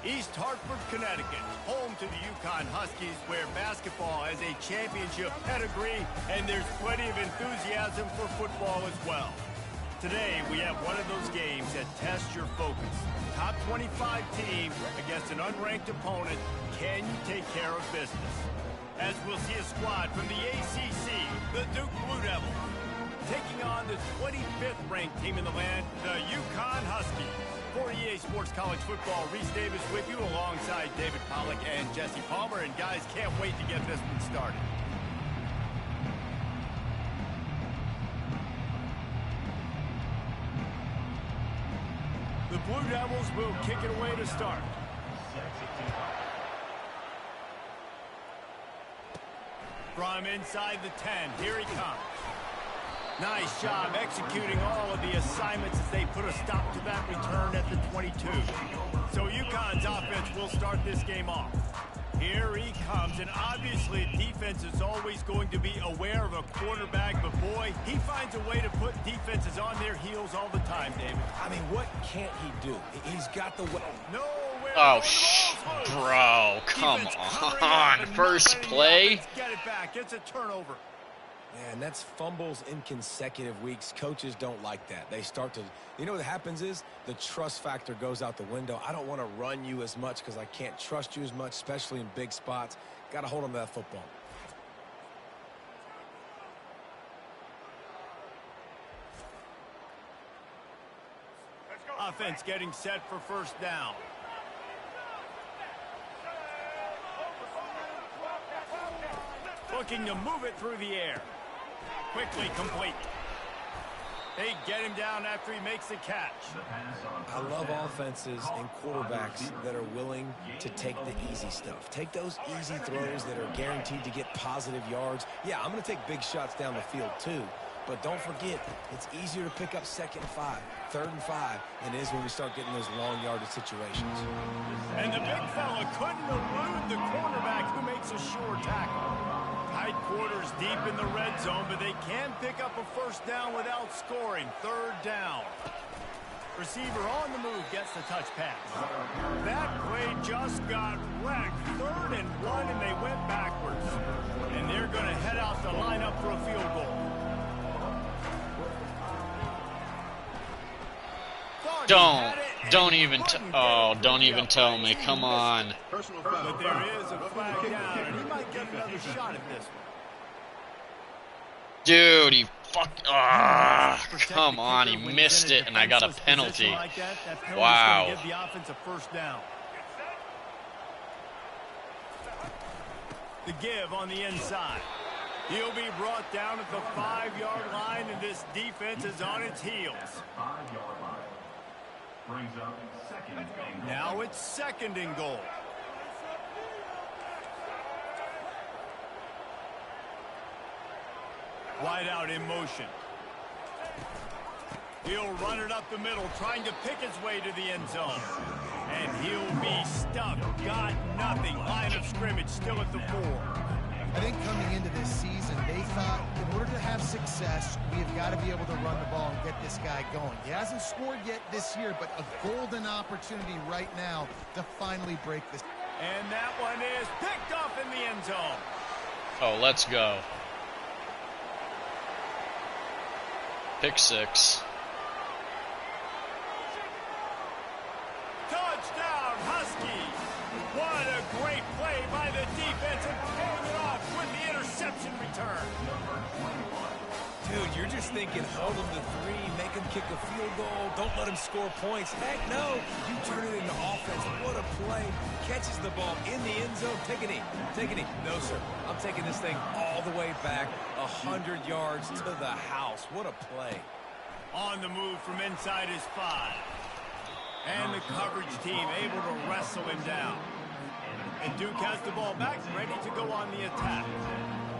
East Hartford, Connecticut, home to the UCONN Huskies, where basketball has a championship pedigree and there's plenty of enthusiasm for football as well. Today, we have one of those games that tests your focus. Top 25 team against an unranked opponent. Can you take care of business? As we'll see a squad from the ACC, the Duke Blue Devils, taking on the 25th ranked team in the land, the UCONN Huskies. For EA Sports College Football, Reese Davis with you alongside David Pollack and Jesse Palmer. And guys, can't wait to get this one started. The Blue Devils will kick it away to start. From inside the 10, here he comes. Nice job executing all of the assignments as they put a stop to that return at the 22. So UConn's offense will start this game off. Here he comes, and obviously defense is always going to be aware of a quarterback, but boy, he finds a way to put defenses on their heels all the time, David. I mean, what can't he do? He's got the way. Oh, bro, come on. First play. Get it back. It's a turnover. Man, that's fumbles in consecutive weeks. Coaches don't like that. They start to, you know what happens is the trust factor goes out the window. I don't want to run you as much because I can't trust you as much, especially in big spots. Got to hold on to that football. Offense getting set for first down. Looking to move it through the air. Quickly complete. They get him down after he makes the catch. I love offenses and quarterbacks that are willing to take the easy stuff. Take those easy throws that are guaranteed to get positive yards. Yeah, I'm going to take big shots down the field too. But don't forget, it's easier to pick up 2nd and 5, 3rd and 5 than it is when we start getting those long yardage situations. And the big fella couldn't elude the cornerback who makes a sure tackle. Tight quarters deep in the red zone, but they can pick up a first down without scoring. 3rd down. Receiver on the move gets the touch pass. That play just got wrecked. 3rd and 1, and they went backwards. And they're going to head out to line up for a field goal. Don't even tell me. Come on. But there is a flag down, and he might get another shot at this one. Dude, he come on, he missed it, and I got a penalty. Wow. Give the offense a first down. The give on the inside. He'll be brought down at the 5-yard line, and this defense is on its heels. Now it's 2nd and goal. Wide out in motion. He'll run it up the middle, trying to pick his way to the end zone. And he'll be stuck. Got nothing. Line of scrimmage still at the 4. I think coming into this season, they thought in order to have success, we have got to be able to run the ball and get this guy going. He hasn't scored yet this year, but a golden opportunity right now to finally break this. And that one is picked off in the end zone. Oh, let's go. Pick 6. Touchdown, Huskies. What a great play by the defense and paying it off with the interception return. Dude, you're just thinking, hold him to 3, make him kick a field goal, don't let him score points. Heck no, you turn it into offense. What a play. Catches the ball in the end zone. Take a knee. Take a knee. No, sir. I'm taking this thing all the way back 100 yards to the house. What a play. On the move from inside his 5. And the coverage team able to wrestle him down. And Duke has the ball back, ready to go on the attack.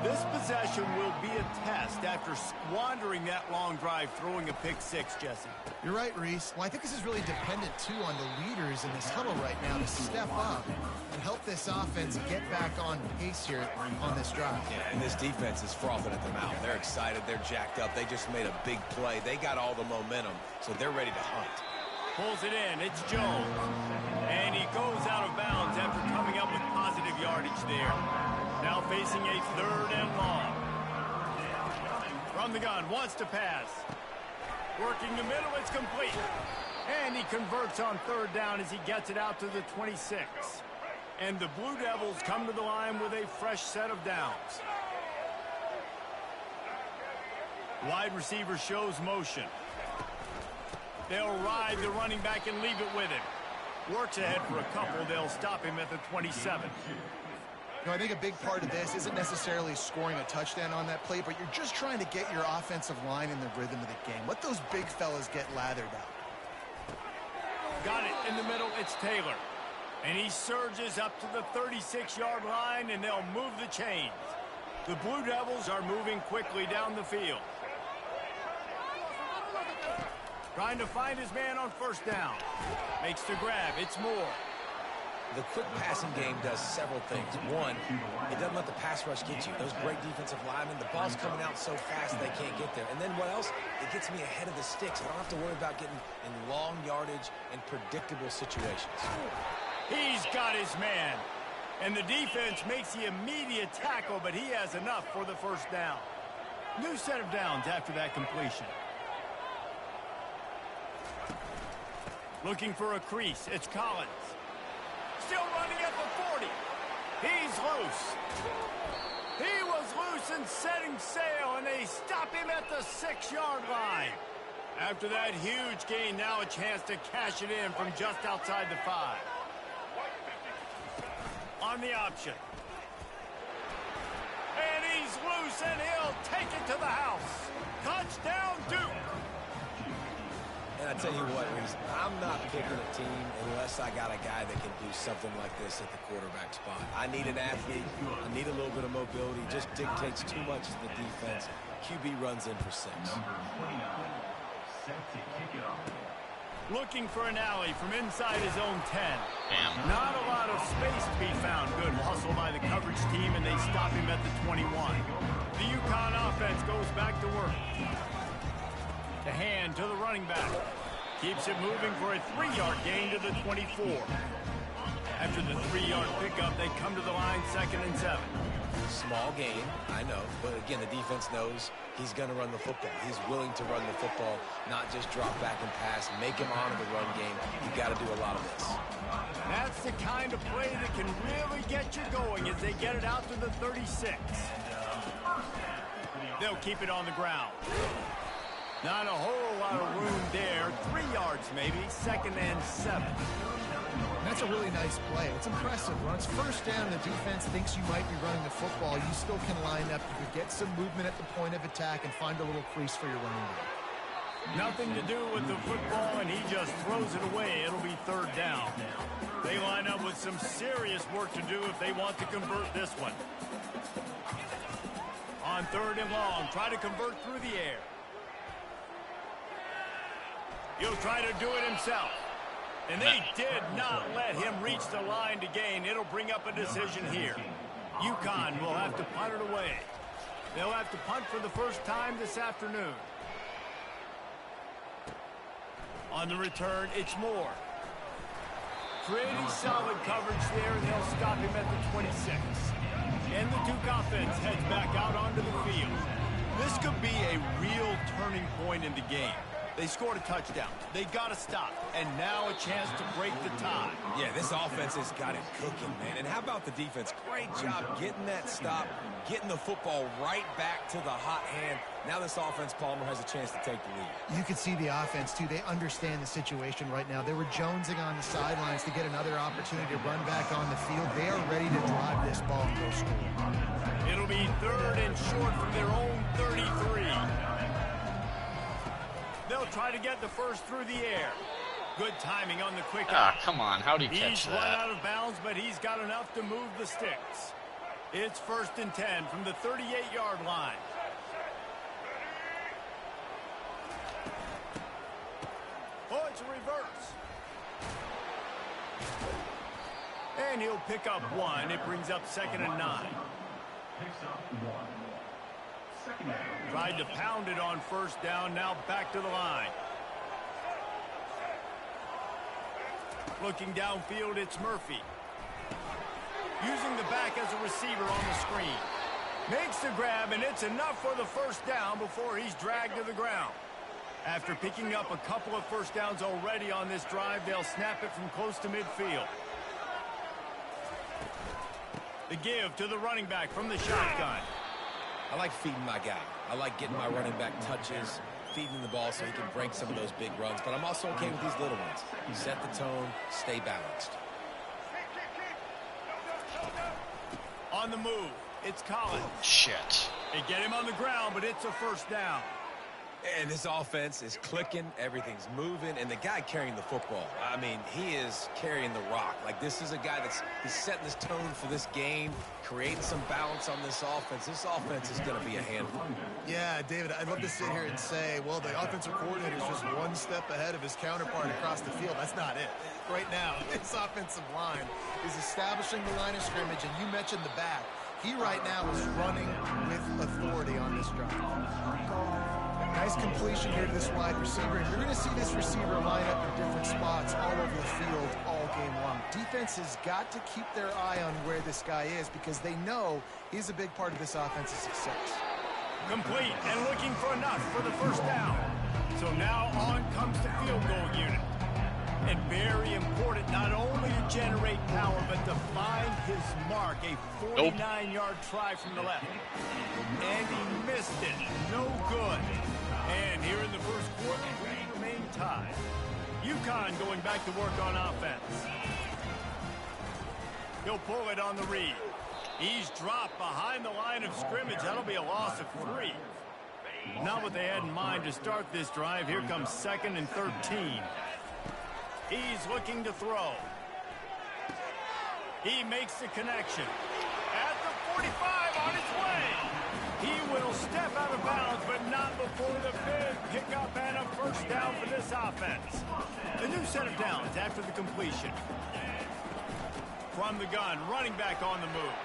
This possession will be a test after squandering that long drive, throwing a pick 6, Jesse. You're right, Reese. Well, I think this is really dependent, too, on the leaders in this huddle right now to step up and help this offense get back on pace here on this drive. Yeah, and this defense is frothing at the mouth. They're excited. They're jacked up. They just made a big play. They got all the momentum, so they're ready to hunt. Pulls it in. It's Jones. And he goes out of bounds after coming up with positive yardage there. Now facing a 3rd and long. From the gun, wants to pass. Working the middle, it's complete. And he converts on 3rd down as he gets it out to the 26. And the Blue Devils come to the line with a fresh set of downs. Wide receiver shows motion. They'll ride the running back and leave it with him. Works ahead for a couple. They'll stop him at the 27. You know, I think a big part of this isn't necessarily scoring a touchdown on that play, but you're just trying to get your offensive line in the rhythm of the game. Let those big fellas get lathered out. Got it in the middle. It's Taylor. And he surges up to the 36-yard line, and they'll move the chains. The Blue Devils are moving quickly down the field. Trying to find his man on 1st down. Makes the grab. It's Moore. The quick passing game does several things. One, it doesn't let the pass rush get you. Those great defensive linemen, the ball's coming out so fast they can't get there. And then what else? It gets me ahead of the sticks. I don't have to worry about getting in long yardage and predictable situations. He's got his man. And the defense makes the immediate tackle, but he has enough for the 1st down. New set of downs after that completion. Looking for a crease. It's Collins. Still running at the 40. He's loose. He was loose and setting sail, and they stop him at the 6-yard line. After that huge gain, now a chance to cash it in from just outside the 5. On the option. And he's loose, and he'll take it to the house. Touchdown, Duke. And I tell you what, Reese, I'm not picking a team unless I got a guy that can do something like this at the quarterback spot. I need an athlete. I need a little bit of mobility. Just dictates too much of the defense. QB runs in for 6. Looking for an alley from inside his own 10. Damn. Not a lot of space to be found. Good hustle by the coverage team, and they stop him at the 21. The UConn offense goes back to work. The hand to the running back. Keeps it moving for a 3-yard gain to the 24. After the 3-yard pickup, they come to the line 2nd and 7. Small gain, I know. But again, the defense knows he's going to run the football. He's willing to run the football, not just drop back and pass, make him honor the run game. You've got to do a lot of this. That's the kind of play that can really get you going as they get it out to the 36. They'll keep it on the ground. Not a whole lot of room there. 3 yards maybe. 2nd and 7. That's a really nice play. It's impressive. When it's 1st down, the defense thinks you might be running the football. You still can line up. You could get some movement at the point of attack and find a little crease for your running game. Nothing to do with the football, and he just throws it away. It'll be 3rd down. They line up with some serious work to do if they want to convert this one. On 3rd and long, try to convert through the air. He'll try to do it himself. And they did not let him reach the line to gain. It'll bring up a decision here. UConn will have to punt it away. They'll have to punt for the 1st time this afternoon. On the return, it's Moore. Pretty solid coverage there, and they'll stop him at the 26. And the Duke offense heads back out onto the field. This could be a real turning point in the game. They scored a touchdown. They got to stop. And now a chance to break the tie. Yeah, this offense has got it cooking, man. And how about the defense? Great job getting that stop, getting the football right back to the hot hand. Now this offense, Palmer, has a chance to take the lead. You can see the offense, too. They understand the situation right now. They were jonesing on the sidelines to get another opportunity to run back on the field. They are ready to drive this ball and go score. It'll be 3rd and short from their own 33. They'll try to get the 1st through the air. Good timing on the quick out. Ah, come on. How'd he catch He's run that? out of bounds, but he's got enough to move the sticks. It's 1st and 10 from the 38-yard line. Oh, it's a reverse. And he'll pick up 1. It brings up 2nd and 9. Tried to pound it on 1st down, now back to the line. Looking downfield, it's Murphy. Using the back as a receiver on the screen. Makes the grab, and it's enough for the first down before he's dragged to the ground. After picking up a couple of first downs already on this drive, they'll snap it from close to midfield. The give to the running back from the shotgun. I like feeding my guy. I like getting my running back touches, feeding the ball so he can break some of those big runs. But I'm also okay with these little ones. Set the tone, stay balanced. On the move, it's Collins. Shit. They get him on the ground, but it's a first down. And this offense is clicking, everything's moving, and the guy carrying the football, I mean, he is carrying the rock. Like, this is a guy he's setting this tone for this game, creating some balance on this offense. This offense is going to be a handful. Yeah, David, I'd love to sit here and say, well, the offensive coordinator is just one step ahead of his counterpart across the field. That's not it. Right now, this offensive line is establishing the line of scrimmage, and you mentioned the back. He right now is running with authority on this drive. Nice completion here to this wide receiver. And you're going to see this receiver line up in different spots all over the field all game long. Defense has got to keep their eye on where this guy is because they know he's a big part of this offense's success. Complete and looking for enough for the first down. So now on comes the field goal unit. And very important not only to generate power, but to find his mark. A 49-yard try from the left. And he missed it. No good. And here in the first quarter, we remain tied. UConn going back to work on offense. He'll pull it on the read. He's dropped behind the line of scrimmage. That'll be a loss of 3. Not what they had in mind to start this drive. Here comes 2nd and 13. He's looking to throw. He makes the connection. At the 45 on his way. He will step out of bounds, but not before the big pickup and a first down for this offense. A new set of downs after the completion. From the gun, running back on the move.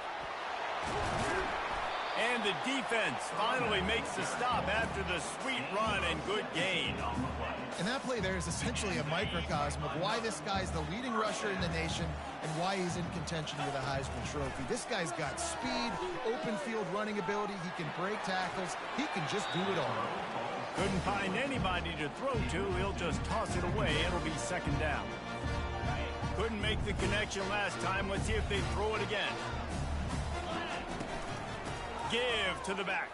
And the defense finally makes the stop after the sweet run and good gain. And that play there is essentially a microcosm of why this guy's the leading rusher in the nation and why he's in contention with a Heisman Trophy. This guy's got speed, open field running ability. He can break tackles. He can just do it all. Couldn't find anybody to throw to. He'll just toss it away. It'll be 2nd down. Couldn't make the connection last time. Let's see if they throw it again. Give to the back.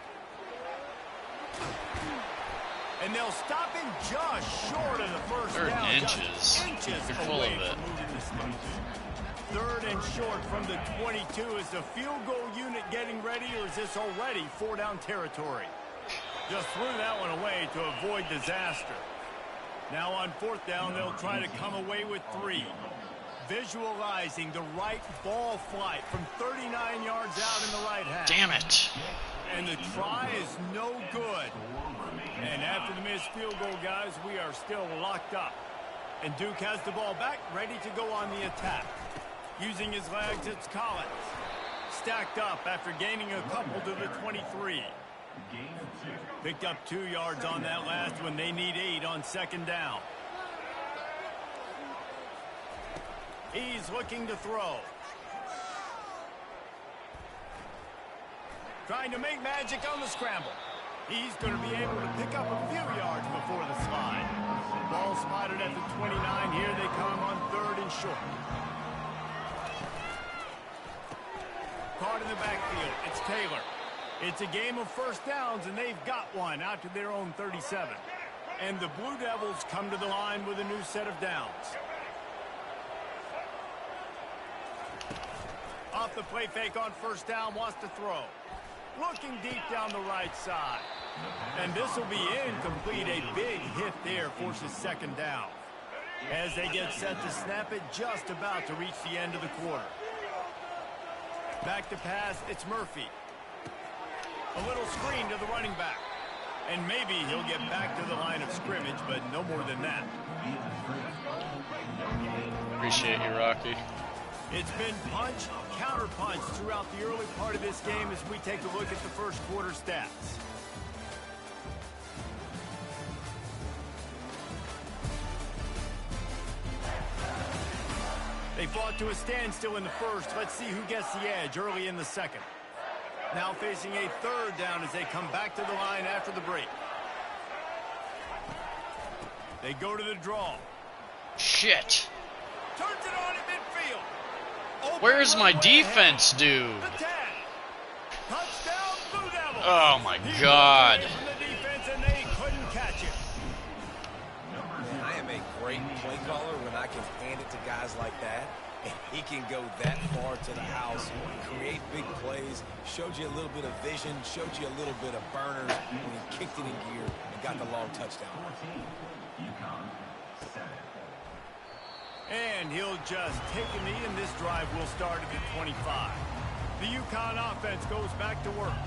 And they'll stop him just short of the first down. Inches. You're full of it. 3rd and short from the 22. Is the field goal unit getting ready, or is this already 4-down territory? Just threw that one away to avoid disaster. Now on 4th down, they'll try to come away with 3. Visualizing the right ball flight from 39 yards out in the right half. Damn it. And the try is no good. And after the missed field goal, guys, we are still locked up. And Duke has the ball back, ready to go on the attack. Using his legs, it's Collins. Stacked up after gaining a couple to the 23. Picked up 2 yards on that last one. They need 8 on 2nd down. He's looking to throw. Trying to make magic on the scramble. He's going to be able to pick up a few yards before the slide. Ball spotted at the 29. Here they come on 3rd and short. Caught in the backfield. It's Taylor. It's a game of first downs, and they've got one out to their own 37. And the Blue Devils come to the line with a new set of downs. Off the play fake on 1st down, wants to throw. Looking deep down the right side. And this will be incomplete. A big hit there forces 2nd down. As they get set to snap it, just about to reach the end of the quarter. Back to pass, it's Murphy. A little screen to the running back. And maybe he'll get back to the line of scrimmage, but no more than that. Appreciate you, Rocky. It's been punch, counter punch throughout the early part of this game as we take a look at the first quarter stats. They fought to a standstill in the first. Let's see who gets the edge early in the second. Now facing a third down as they come back to the line after the break. They go to the draw. Shit. Turns it on in midfield. Open Where's my way defense, ahead. dude? The 10. Touchdown, Blue Devils. Oh, my He God. broke away from the defense and they couldn't catch it. Man, I am a great play caller when I can hand it to guys like that. And he can go that far to the house, create big plays, showed you a little bit of vision, showed you a little bit of burners when he kicked it in gear and got the long touchdown. And he'll just take a knee, and this drive will start at the 25. The UConn offense goes back to work.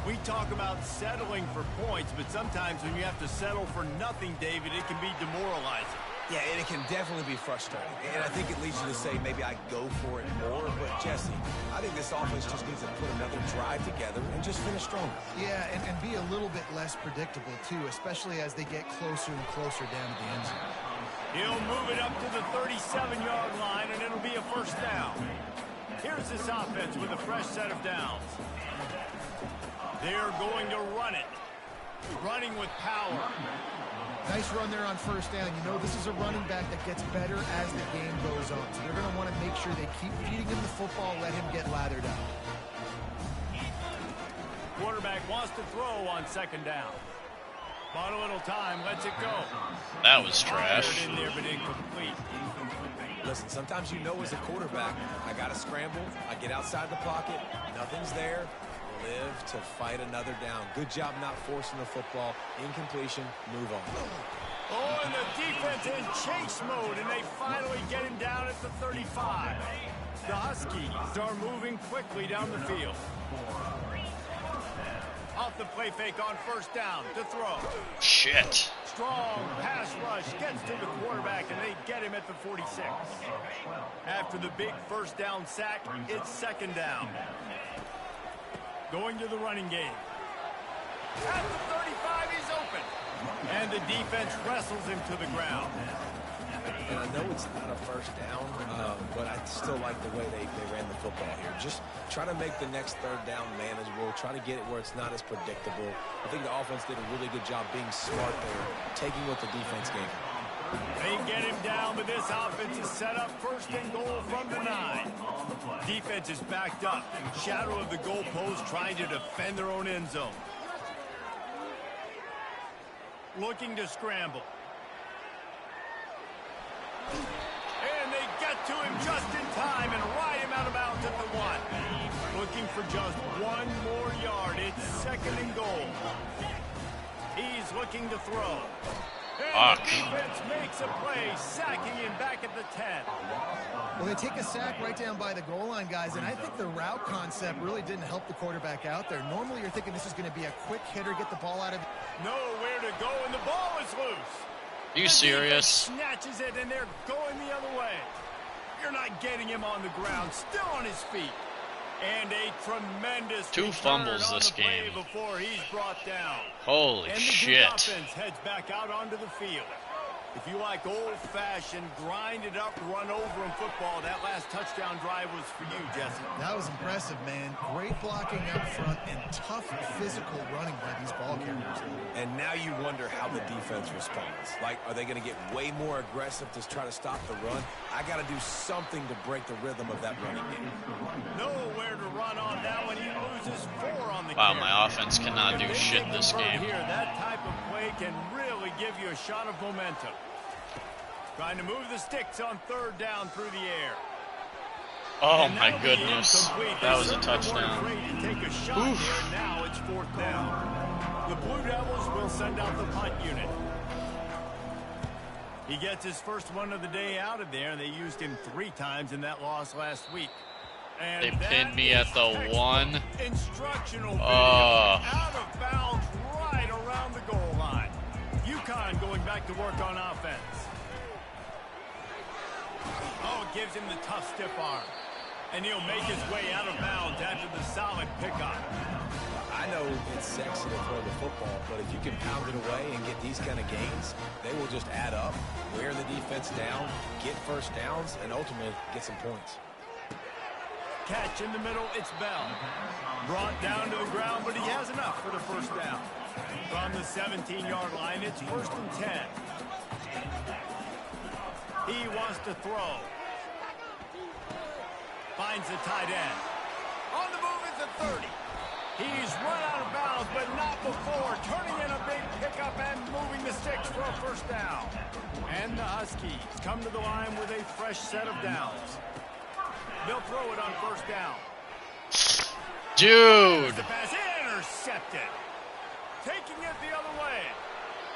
We talk about settling for points, but sometimes when you have to settle for nothing, David, it can be demoralizing. Yeah, and it can definitely be frustrating. And I think it leads you to say maybe I go for it more. But, Jesse, I think this offense just needs to put another drive together and just finish strong. Yeah, and be a little bit less predictable, too, especially as they get closer and closer down to the end zone. He'll move it up to the 37-yard line, and it'll be a first down. Here's this offense with a fresh set of downs. They're going to run it. Running with power. Nice run there on first down. You know, this is a running back that gets better as the game goes on. So they're going to want to make sure they keep feeding him the football, let him get lathered up. Quarterback wants to throw on second down. Bought a little time, lets it go. That was trash. In there, but incomplete. Listen, sometimes you know as a quarterback, I got to scramble, I get outside the pocket, nothing's there, live to fight another down. Good job not forcing the football. Incompletion, move on. Oh, and the defense in chase mode, and they finally get him down at the 35. The Huskies are moving quickly down the field. Off the play fake on first down to throw. Shit. Strong pass rush gets to the quarterback, and they get him at the 46. After the big first down sack, it's second down. Going to the running game. At the 35, he's open. And the defense wrestles him to the ground. And I know it's not a first down, but I still like the way they ran the football here. Just try to make the next third down manageable. Try to get it where it's not as predictable. I think the offense did a really good job being smart there, taking what the defense gave them. They get him down, but this offense is set up first and goal from the 9. Defense is backed up. Shadow of the goalpost trying to defend their own end zone. Looking to scramble. And they get to him just in time and ride him out of bounds at the 1. Looking for just one more yard. It's second and goal. He's looking to throw. And the defense makes a play, sacking him back at the 10. Well, they take a sack right down by the goal line, guys, and I think the route concept really didn't help the quarterback out there. Normally, you're thinking this is going to be a quick hitter, get the ball out of it. Nowhere to go, and the ball is loose. Are you serious? Snatches it, and they're going the other way. You're not getting him on the ground, still on his feet. And a tremendous 2 fumbles this game. Before he's brought down. Holy and the shit. offense heads back out onto the field. If you like old-fashioned, grind-it-up, run-over in football, that last touchdown drive was for you, Jesse. That was impressive, man. Great blocking up front and tough physical running by these ball carriers. And now you wonder how the defense responds. Like, are they going to get way more aggressive to try to stop the run? I got to do something to break the rhythm of that running game. Nowhere to run on now, and he loses 4 on the Wow, carry. my offense cannot do shit this game. Here, that type of play can really give you a shot of momentum. Trying to move the sticks on third down through the air. Oh my goodness. That was a touchdown. To take a shot here. Now it's fourth down. The Blue Devils will send out the punt unit. He gets his first one of the day out of there. They used him 3 times in that loss last week. And They pinned me at the 1. Instructional video out of bounds right around the goal line. UConn going back to work on offense. Oh, it gives him the tough stiff arm. And he'll make his way out of bounds after the solid pickup. I I know it's sexy to throw the football, but if you can pound it away and get these kind of gains, they will just add up, wear the defense down, get first downs, and ultimately get some points. Catch in the middle, it's Bell. Brought down to the ground, but he has enough for the first down. From the 17-yard line, it's 1st and 10. He wants to throw. Finds the tight end. On the move is the 30. He's run out of bounds, but not before. Turning in a big pickup and moving the sticks for a first down. And the Huskies come to the line with a fresh set of downs. They'll throw it on first down. Dude. The pass intercepted. Taking it the other way.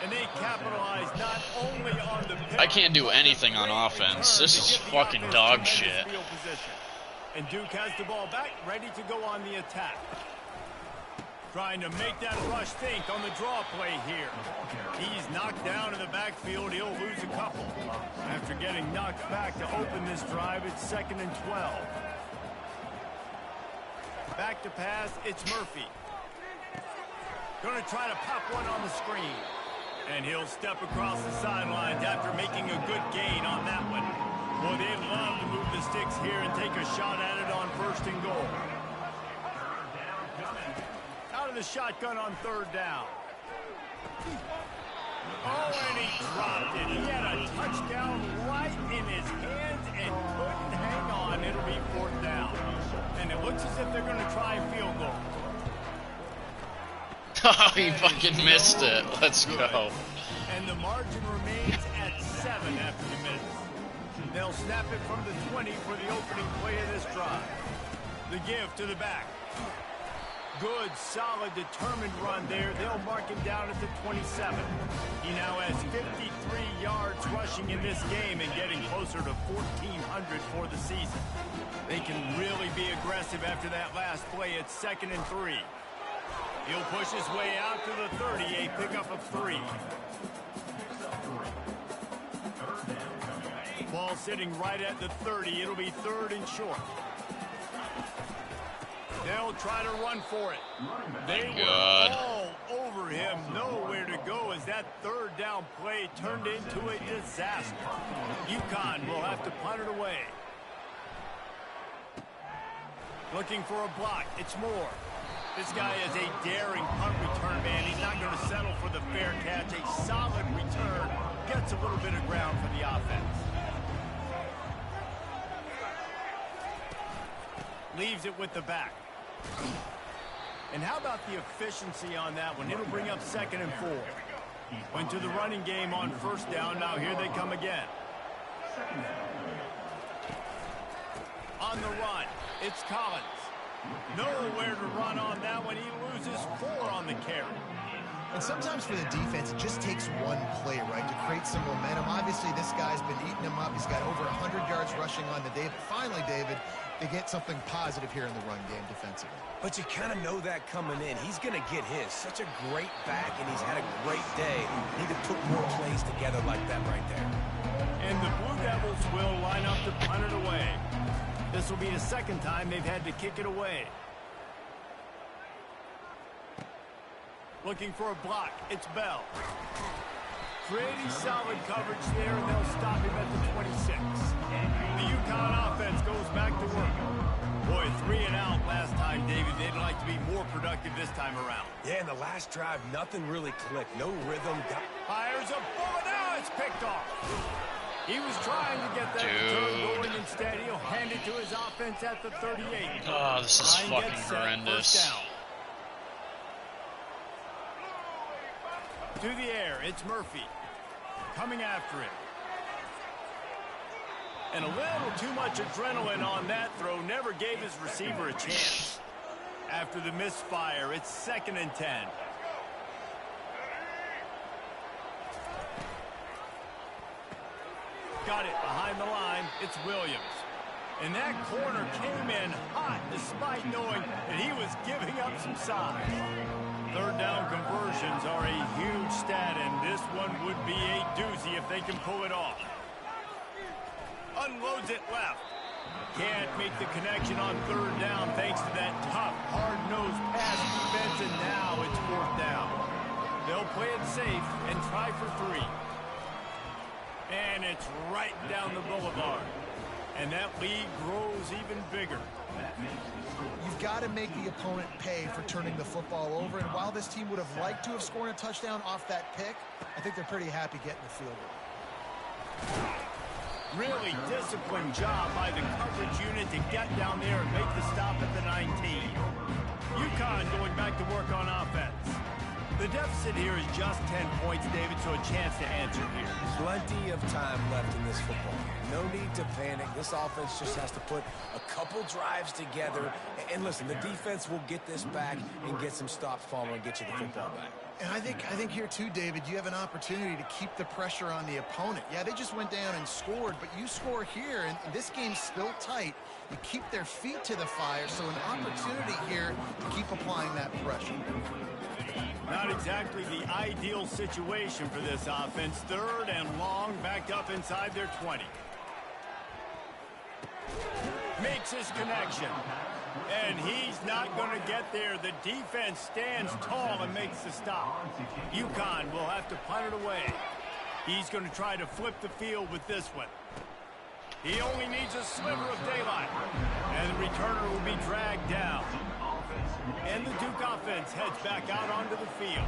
And they capitalize not only on the pick, I can't do anything on offense. This is fucking dog shit. And Duke has the ball back, ready to go on the attack. Trying to make that rush think on the draw play here. He's knocked down in the backfield. He'll lose a couple. After getting knocked back to open this drive, it's 2nd and 12. Back to pass, it's Murphy. Going to try to pop one on the screen. And he'll step across the sidelines after making a good gain on that one. Boy, they'd love to move the sticks here and take a shot at it on 1st and goal. Out of the shotgun on 3rd down. Oh, and he dropped it. He had a touchdown right in his hands and couldn't hang on. It'll be 4th down. And it looks as if they're going to try a field goal. Oh, he fucking missed it. Let's go. And the margin remains at 7 after the minutes. They'll snap it from the 20 for the opening play of this drive. The give to the back. Good, solid, determined run there. They'll mark him down at the 27. He now has 53 yards rushing in this game and getting closer to 1,400 for the season. They can really be aggressive after that last play. It's 2nd and 3. He'll push his way out to the 30, a pickup of 3. Ball sitting right at the 30. It'll be 3rd and short. They'll try to run for it. They were all over him. Nowhere to go as that 3rd down play turned into a disaster. UConn will have to punt it away. Looking for a block. It's Moore. This guy is a daring punt return man. He's not going to settle for the fair catch. A solid return. Gets a little bit of ground for the offense. Leaves it with the back. And how about the efficiency on that one? It'll bring up 2nd and 4. Went to the running game on 1st down. Now here they come again. On the run, it's Collins. Nowhere to run on that one. He loses 4 on the carry. And sometimes for the defense, it just takes one play, right, to create some momentum. Obviously, this guy's been eating him up. He's got over 100 yards rushing on the day. But finally, David, they get something positive here in the run game defensively. But you kind of know that coming in. He's going to get his. Such a great back, and he's had a great day. Need to put more plays together like that right there. And the Blue Devils will line up to punt it away. This will be the 2nd time they've had to kick it away. Looking for a block. It's Bell. Pretty solid coverage there, and they'll stop him at the 26. The UConn offense goes back to work. Boy, 3 and out last time, David. They'd like to be more productive this time around. Yeah, in the last drive, nothing really clicked. No rhythm. Fires a bullet. Now it's picked off. He was trying to get that return going. Instead, he'll hand it to his offense at the 38. Oh, this is fucking horrendous. To the air, it's Murphy. Coming after it. And a little too much adrenaline on that throw. Never gave his receiver a chance. After the misfire, it's 2nd and 10. Got it behind the line. It's Williams. And that corner came in hot despite knowing that he was giving up some size. 3rd down conversions are a huge stat, and this one would be a doozy if they can pull it off. Unloads it left. Can't make the connection on third down thanks to that tough, hard-nosed pass defense, and now it's fourth down. They'll play it safe and try for 3. And it's right down the boulevard. And that lead grows even bigger. You've got to make the opponent pay for turning the football over. And while this team would have liked to have scored a touchdown off that pick, I think they're pretty happy getting the field goal. Really disciplined job by the coverage unit to get down there and make the stop at the 19. UConn going back to work on offense. The deficit here is just 10 points, David, so a chance to answer here. Plenty of time left in this football game. No need to panic. This offense just has to put a couple drives together. And listen, the defense will get this back and get some stops, Palmer, and get you the football back. And I think here too, David, you have an opportunity to keep the pressure on the opponent. Yeah, they just went down and scored, but you score here, and this game's still tight. You keep their feet to the fire, so an opportunity here to keep applying that pressure. Not exactly the ideal situation for this offense. Third and long, backed up inside their 20. Makes his connection. And he's not going to get there. The defense stands tall and makes the stop. UConn will have to punt it away. He's going to try to flip the field with this one. He only needs a sliver of daylight. And the returner will be dragged down. And the Duke offense heads back out onto the field.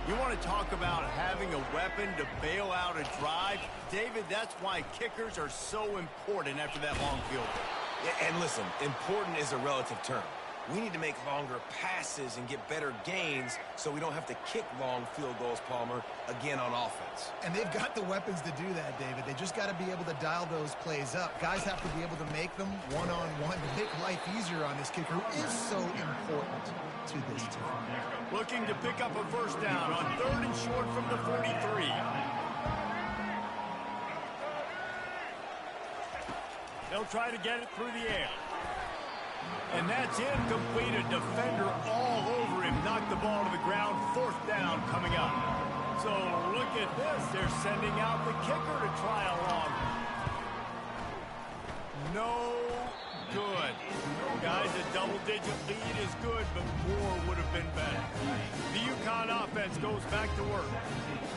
You want to talk about having a weapon to bail out a drive? David, that's why kickers are so important after that long field goal. Yeah, and listen, important is a relative term. We need to make longer passes and get better gains so we don't have to kick long field goals, Palmer, again on offense. And they've got the weapons to do that, David. They just got to be able to dial those plays up. Guys have to be able to make them one-on-one to make life easier on this kicker, who is so important to this team. Looking to pick up a first down on third and short from the 43. They'll try to get it through the air. And that's incomplete. A defender all over him. Knocked the ball to the ground. Fourth down coming up. So look at this. They're sending out the kicker to try a long. No good. Guys, a double-digit lead is good, but more would have been better. The UConn offense goes back to work.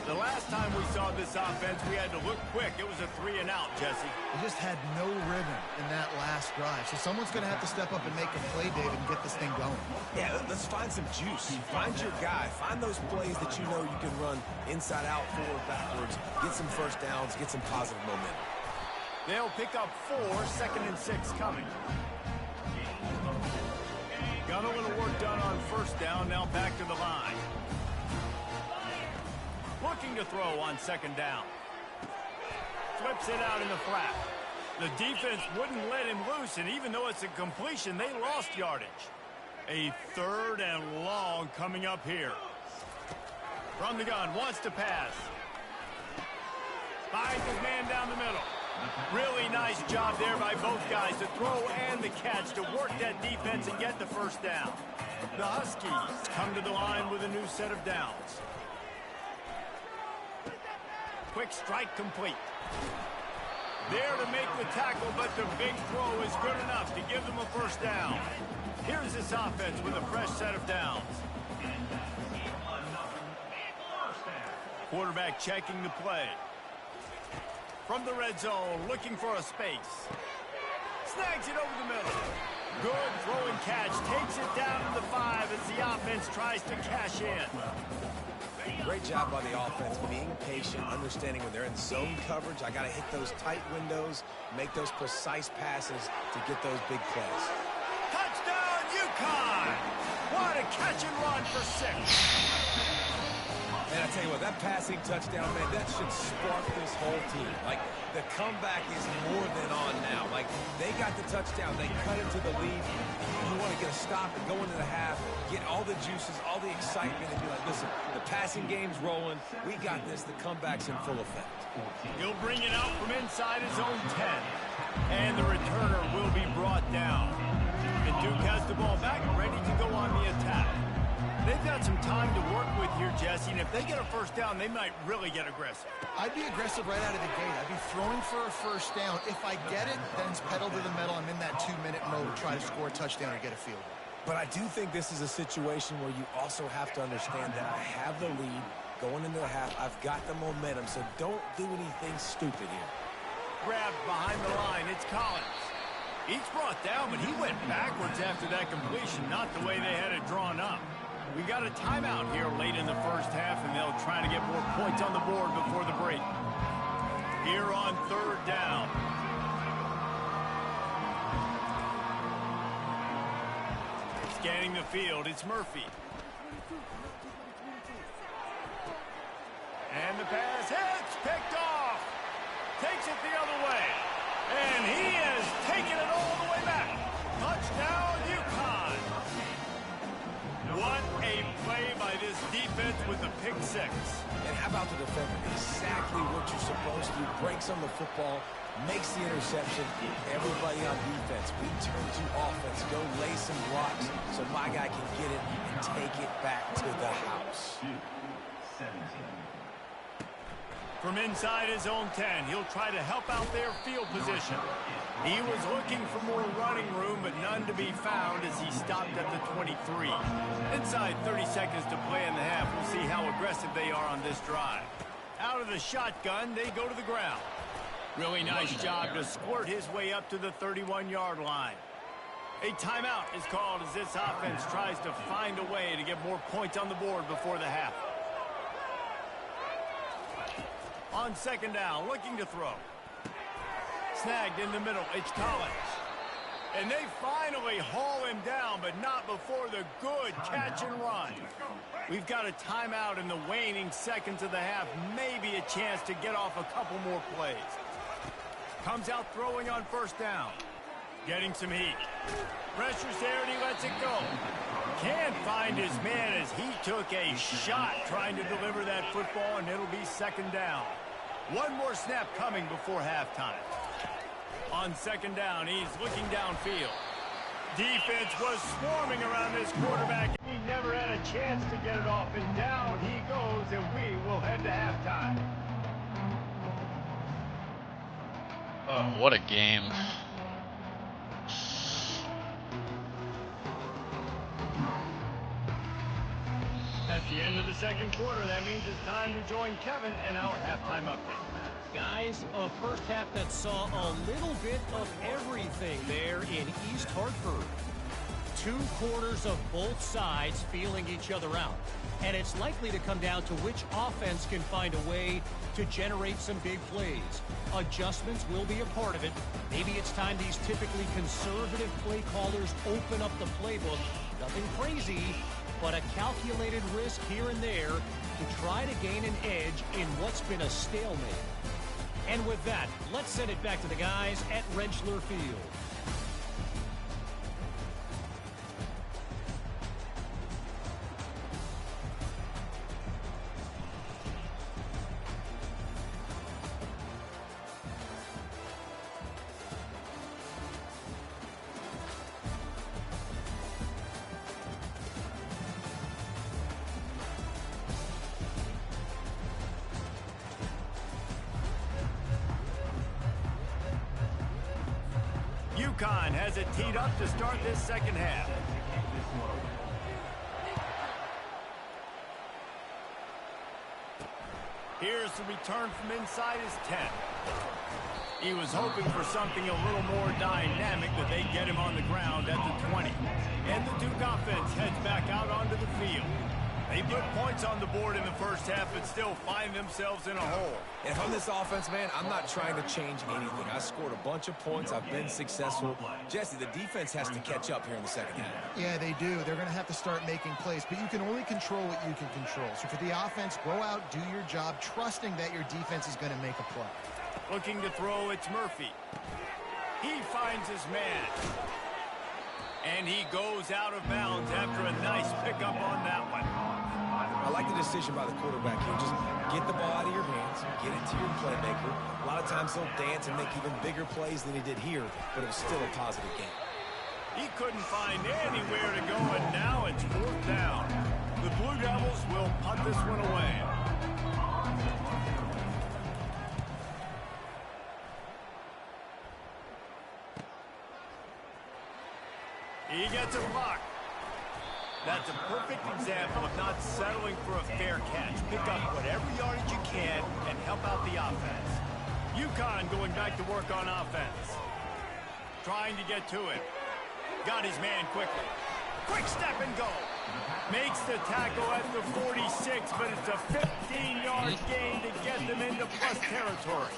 The last time we saw this offense, we had to look quick. It was a 3-and-out, Jesse. They just had no rhythm in that last drive. So someone's going to have to step up and make a play, David, and get this thing going. Yeah, let's find some juice. Find your guy. Find those plays that you know you can run inside out, forward, backwards. Get some first downs. Get some positive momentum. They'll pick up 4, 2nd and 6 coming. Got a little work done on first down. Now back to the line. Looking to throw on 2nd down. Flips it out in the flat. The defense wouldn't let him loose, and even though it's a completion, they lost yardage. A 3rd and long coming up here. From the gun, wants to pass. Finds his man down the middle. Really nice job there by both guys to throw and the catch to work that defense and get the first down. The Huskies come to the line with a new set of downs. Quick strike complete. There to make the tackle, but the big throw is good enough to give them a first down. Here's this offense with a fresh set of downs. Quarterback checking the play. From the red zone, looking for a space. Snags it over the middle. Good throw and catch. Takes it down to the 5 as the offense tries to cash in. Great job by the offense, being patient, understanding when they're in zone coverage. I got to hit those tight windows, make those precise passes to get those big plays. Touchdown, UConn! What a catch and run for 6. And I tell you what, that passing touchdown, man, that should spark this whole team. Like, the comeback is more than on now. Like, they got the touchdown. They cut it to the lead. You want to get a stop and go into the half, get all the juices, all the excitement, and be like, listen, the passing game's rolling. We got this. The comeback's in full effect. He'll bring it out from inside his own 10. And the returner will be brought down. And Duke has the ball back, ready to go on the attack. They've got some time to work with here, Jesse, and if they get a first down, they might really get aggressive. I'd be aggressive right out of the gate. I'd be throwing for a first down. If I get it, then it's pedal to the metal. I'm in that 2-minute mode to try to score a touchdown or get a field goal. But I do think this is a situation where you also have to understand that I have the lead going into the half. I've got the momentum, so don't do anything stupid here. Grabbed behind the line. It's Collins. He's brought down, but he went backwards after that completion, not the way they had it drawn up. We got a timeout here late in the first half, and they'll try to get more points on the board before the break. Here on third down. Scanning the field, it's Murphy. And the pass hits, picked off. Takes it the other way. And he has taken it all the way back. Touchdown, UConn. What a play by this defense with the pick six. And how about the defender? Exactly what you're supposed to do. Breaks on the football, makes the interception. Everybody on defense, we turn to offense. Go lay some blocks so my guy can get it and take it back to the house. From inside his own 10, he'll try to help out their field position. He was looking for more running room, but none to be found as he stopped at the 23. Inside 30 seconds to play in the half. We'll see how aggressive they are on this drive. Out of the shotgun, they go to the ground. Really nice job to squirt his way up to the 31-yard line. A timeout is called as this offense tries to find a way to get more points on the board before the half. On second down, looking to throw. Snagged in the middle, it's Collins. And they finally haul him down, but not before the good catch and run. We've got a timeout in the waning seconds of the half. Maybe a chance to get off a couple more plays. Comes out throwing on first down. Getting some heat. Pressure's there and he lets it go. Can't find his man as he took a shot trying to deliver that football, and it'll be second down. One more snap coming before halftime. On second down, he's looking downfield. Defense was swarming around this quarterback. He never had a chance to get it off, and down he goes, and we will head to halftime. Oh, what a game. At the end of the second quarter, that means it's time to join Kevin and our halftime update. Guys, a first half that saw a little bit of everything there in East Hartford. 2 quarters of both sides feeling each other out. And it's likely to come down to which offense can find a way to generate some big plays. Adjustments will be a part of it. Maybe it's time these typically conservative play callers open up the playbook. Nothing crazy, but a calculated risk here and there to try to gain an edge in what's been a stalemate. And with that, let's send it back to the guys at Rentschler Field. UConn has it teed up to start this second half. Here's the return from inside his 10. He was hoping for something a little more dynamic, but they get him on the ground at the 20. And the Duke offense heads back out onto the field. They put points on the board in the first half, but still find themselves in a hole. And from this offense, man, I'm not trying to change anything. I scored a bunch of points. I've been successful. Jesse, the defense has to catch up here in the second half. Yeah, they do. They're going to have to start making plays, but you can only control what you can control. So for the offense, go out, do your job, trusting that your defense is going to make a play. Looking to throw, it's Murphy. He finds his man. And he goes out of bounds after a nice pickup on that one. I like the decision by the quarterback here. Just get the ball out of your hands, get it to your playmaker. A lot of times he'll dance and make even bigger plays than he did here, but it was still a positive game. He couldn't find anywhere to go, and now it's fourth down. the Blue Devils will punt this one away. He gets a block. That's a perfect example of not settling for a fair catch. Pick up whatever yardage you can and help out the offense. UConn going back to work on offense. Trying to get to it. Got his man quickly. Quick step and go. Makes the tackle at the 46, but it's a 15-yard gain to get them into plus territory.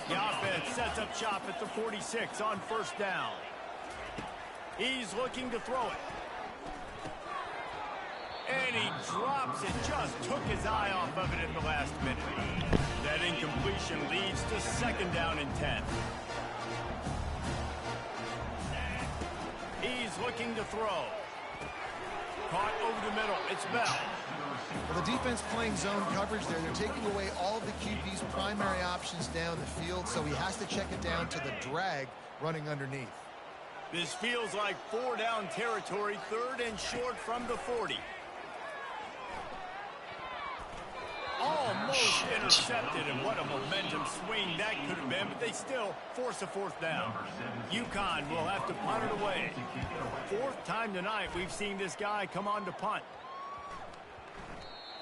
The offense sets up shop at the 46 on first down. He's looking to throw it. And he drops it. Just took his eye off of it at the last minute. That incompletion leads to second down and 10. He's looking to throw. Caught over the middle. It's Bell. Well, the defense playing zone coverage there. They're taking away all of the QB's primary options down the field, so he has to check it down to the drag running underneath. This feels like 4-down territory, third and short from the 40. Almost intercepted, and what a momentum swing that could have been, but they still force a fourth down. UConn will have to punt it away. Fourth time tonight we've seen this guy come on to punt.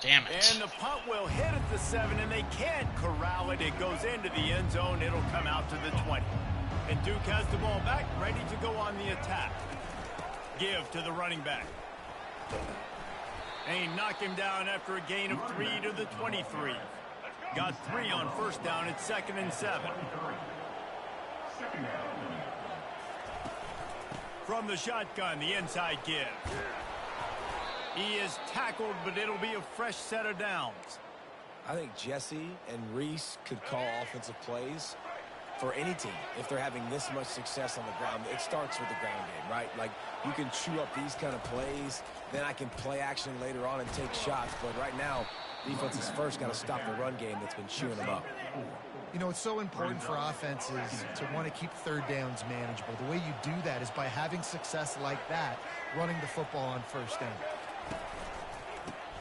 Damn it. And the punt will hit at the 7, and they can't corral it. It goes into the end zone. It'll come out to the 20. And Duke has the ball back, ready to go on the attack. Give to the running back. And he knocked him down after a gain of 3 to the 23. Got 3 on first down. It's 2nd and 7. From the shotgun, the inside give. He is tackled, but it'll be a fresh set of downs. I think Jesse and Reese could call offensive plays for any team. If they're having this much success on the ground, it starts with the ground game, right? Like, you can chew up these kind of plays, then I can play action later on and take shots. But right now, defense has first got to stop the run game that's been chewing them up. You know, it's so important for offenses to want to keep third downs manageable. The way you do that is by having success like that, running the football on first down.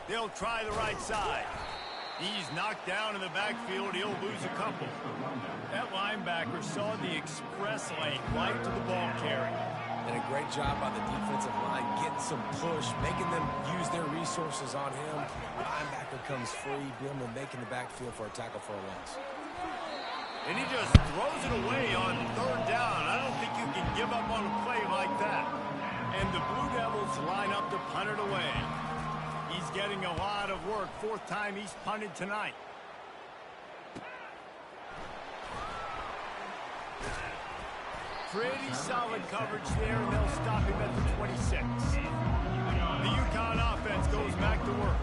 They'll try the right side. He's knocked down in the backfield. He'll lose a couple. That linebacker saw the express lane right to the ball carrier. And a great job by the defensive line, getting some push, making them use their resources on him. Linebacker comes free, being able to make in the backfield for a tackle for a loss. And he just throws it away on third down. I don't think you can give up on a play like that. And the Blue Devils line up to punt it away. He's getting a lot of work. Fourth time he's punted tonight. Pretty solid coverage there, and they'll stop him at the 26. The UConn offense goes back to work.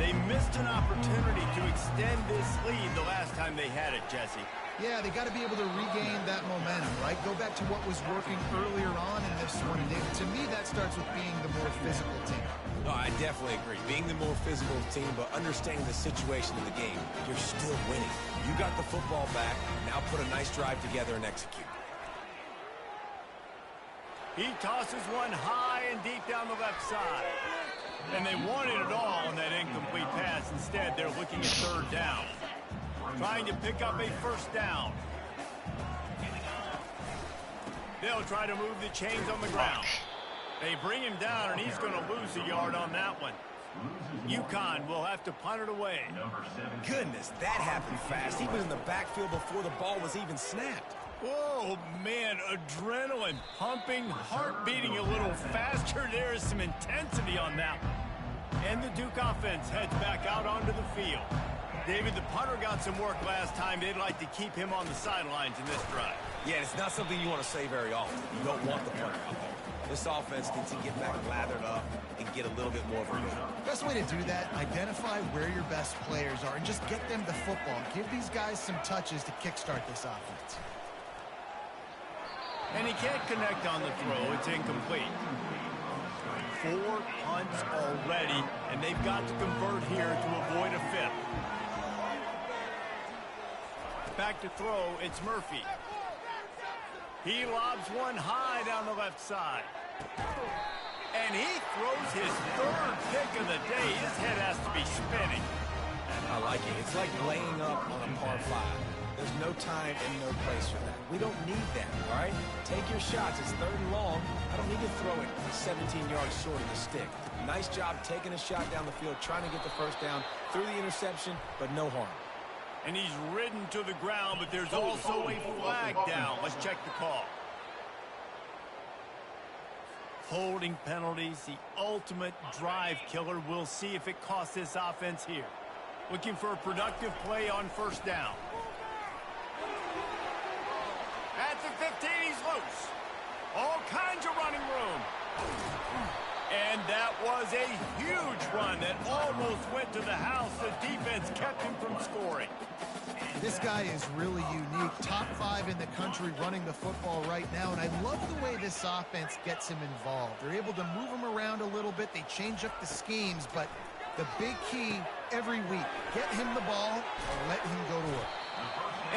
They missed an opportunity to extend this lead the last time they had it, Jesse. Yeah, they got to be able to regain that momentum, right? Go back to what was working earlier on in this one. And to me, that starts with being the more physical team. No, I definitely agree. Being the more physical team, but understanding the situation of the game, you're still winning. You got the football back. Now put a nice drive together and execute. He tosses one high and deep down the left side. And they wanted it all on that incomplete pass. Instead, they're looking at third down. Trying to pick up a first down. They'll try to move the chains on the ground. They bring him down, and he's going to lose a yard on that one. UConn will have to punt it away. Goodness, that happened fast. He was in the backfield before the ball was even snapped. Oh, man, adrenaline pumping, heart beating a little faster. There is some intensity on that one. And the Duke offense heads back out onto the field. David, the punter got some work last time. They'd like to keep him on the sidelines in this drive. Yeah, it's not something you want to say very often. You don't want the punter out there. This offense needs to get back lathered up and get a little bit more of a rhythm. Best way to do that, identify where your best players are and just get them the football. Give these guys some touches to kickstart this offense. And he can't connect on the throw. It's incomplete. 4 punts already, and they've got to convert here to avoid a fifth. Back to throw, it's Murphy. He lobs one high down the left side. And he throws his third pick of the day. His head has to be spinning. I like it. It's like laying up on a par 5. There's no time and no place for that. We don't need that, all right? Take your shots. It's 3rd and long. I don't need to throw it 17 yards short of the stick. Nice job taking a shot down the field, trying to get the first down through the interception, but no harm. And he's ridden to the ground, but there's also a flag down. Let's check the call. Holding penalties, the ultimate drive killer. We'll see if it costs this offense here. Looking for a productive play on first down. At the 15, he's loose. All kinds of running room. And that was a huge run that almost went to the house. The defense kept him from scoring. This guy is really unique. Top 5 in the country running the football right now, and I love the way this offense gets him involved. They're able to move him around a little bit. They change up the schemes, but the big key every week, get him the ball or let him go to work.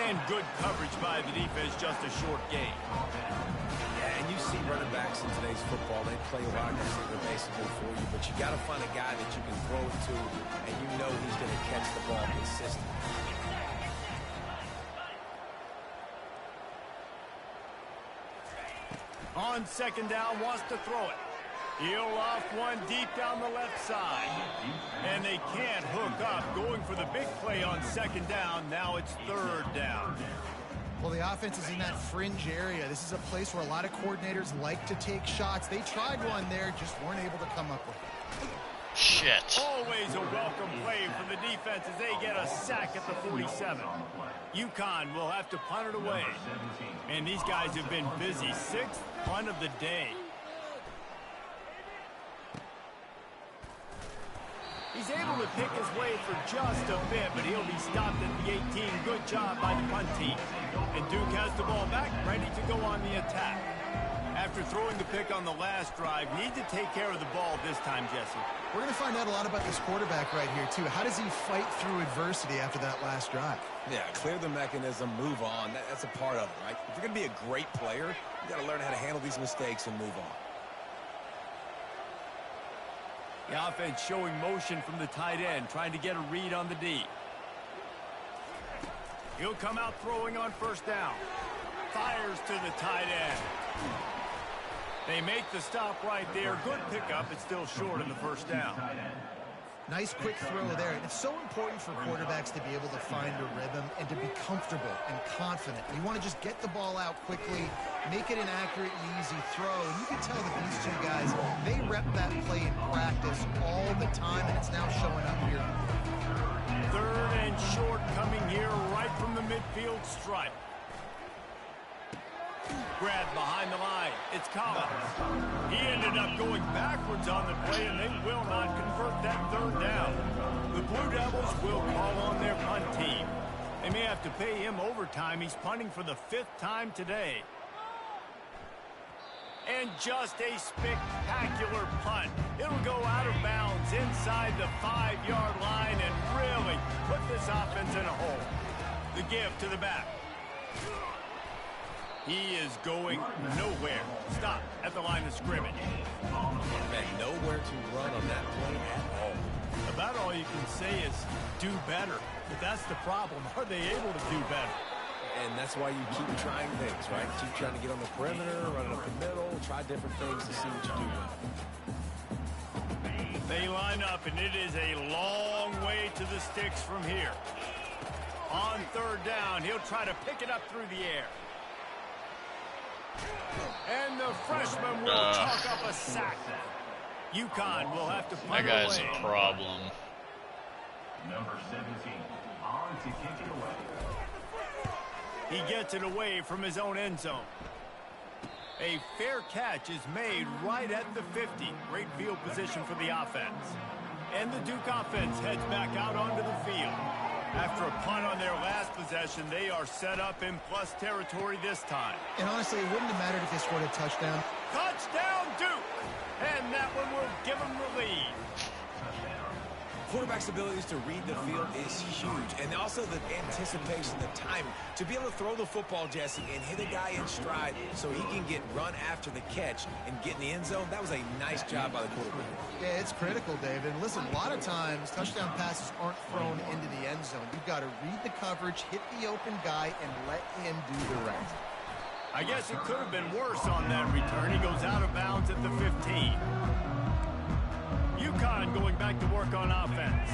And good coverage by the defense, just a short gain. Yeah, and you see running backs in today's football, they play wide receiver basically for you, but you got to find a guy that you can throw it to, and you know he's going to catch the ball consistently. On second down, wants to throw it. He'll off one deep down the left side. And they can't hook up. Going for the big play on second down. Now it's 3rd down. Well, the offense is in that fringe area. This is a place where a lot of coordinators like to take shots. They tried one there, just weren't able to come up with it. Shit. Always a welcome play for the defense as they get a sack at the 47. UConn will have to punt it away. And these guys have been busy. 6th punt of the day. He's able to pick his way for just a bit, but he'll be stopped at the 18. Good job by the punt team. And Duke has the ball back, ready to go on the attack. After throwing the pick on the last drive, need to take care of the ball this time, Jesse. We're going to find out a lot about this quarterback right here, too. How does he fight through adversity after that last drive? Yeah, clear the mechanism, move on. That's a part of it, right? If you're going to be a great player, you got to learn how to handle these mistakes and move on. The offense showing motion from the tight end, trying to get a read on the D. He'll come out throwing on first down. Fires to the tight end. They make the stop right there. Good pickup. It's still short in the first down. Nice quick throw there. It's so important for quarterbacks to be able to find a rhythm and to be comfortable and confident. You want to just get the ball out quickly, make it an accurate and easy throw. And you can tell that these two guys, they rep that play in practice all the time, and it's now showing up here. 3rd and short coming here right from the midfield stripe. Grabbed behind the line. It's Collins. He ended up going backwards on the play, and they will not convert that 3rd down. The Blue Devils will call on their punt team. They may have to pay him overtime. He's punting for the 5th time today. And just a spectacular punt. It'll go out of bounds inside the 5-yard line and really put this offense in a hole. The give to the back. He is going nowhere. Stop at the line of scrimmage. Man, nowhere to run on that play at all. About all you can say is do better. But that's the problem. Are they able to do better? And that's why you keep trying things, right? Keep trying to get on the perimeter, run it up the middle, try different things to see what you do with it. They line up, and it is a long way to the sticks from here. On 3rd down, he'll try to pick it up through the air. And the freshman will chalk up a sack. UConn will have to punt That guy's away. a problem. Number 17, on to kick it away. He gets it away from his own end zone. A fair catch is made right at the 50. Great field position for the offense. And the Duke offense heads back out onto the field. After a punt on their last possession, they are set up in plus territory this time. And honestly, it wouldn't have mattered if they scored a touchdown. Touchdown, Duke! And that one will give them the lead. Quarterback's abilities to read the field is huge, and also the anticipation, the timing. To be able to throw the football, Jesse, and hit a guy in stride so he can get run after the catch and get in the end zone, that was a nice job by the quarterback. Yeah, it's critical, David. Listen, a lot of times touchdown passes aren't thrown into the end zone. You've got to read the coverage, hit the open guy, and let him do the rest. I guess it could have been worse on that return. He goes out of bounds at the 15. UConn going back to work on offense.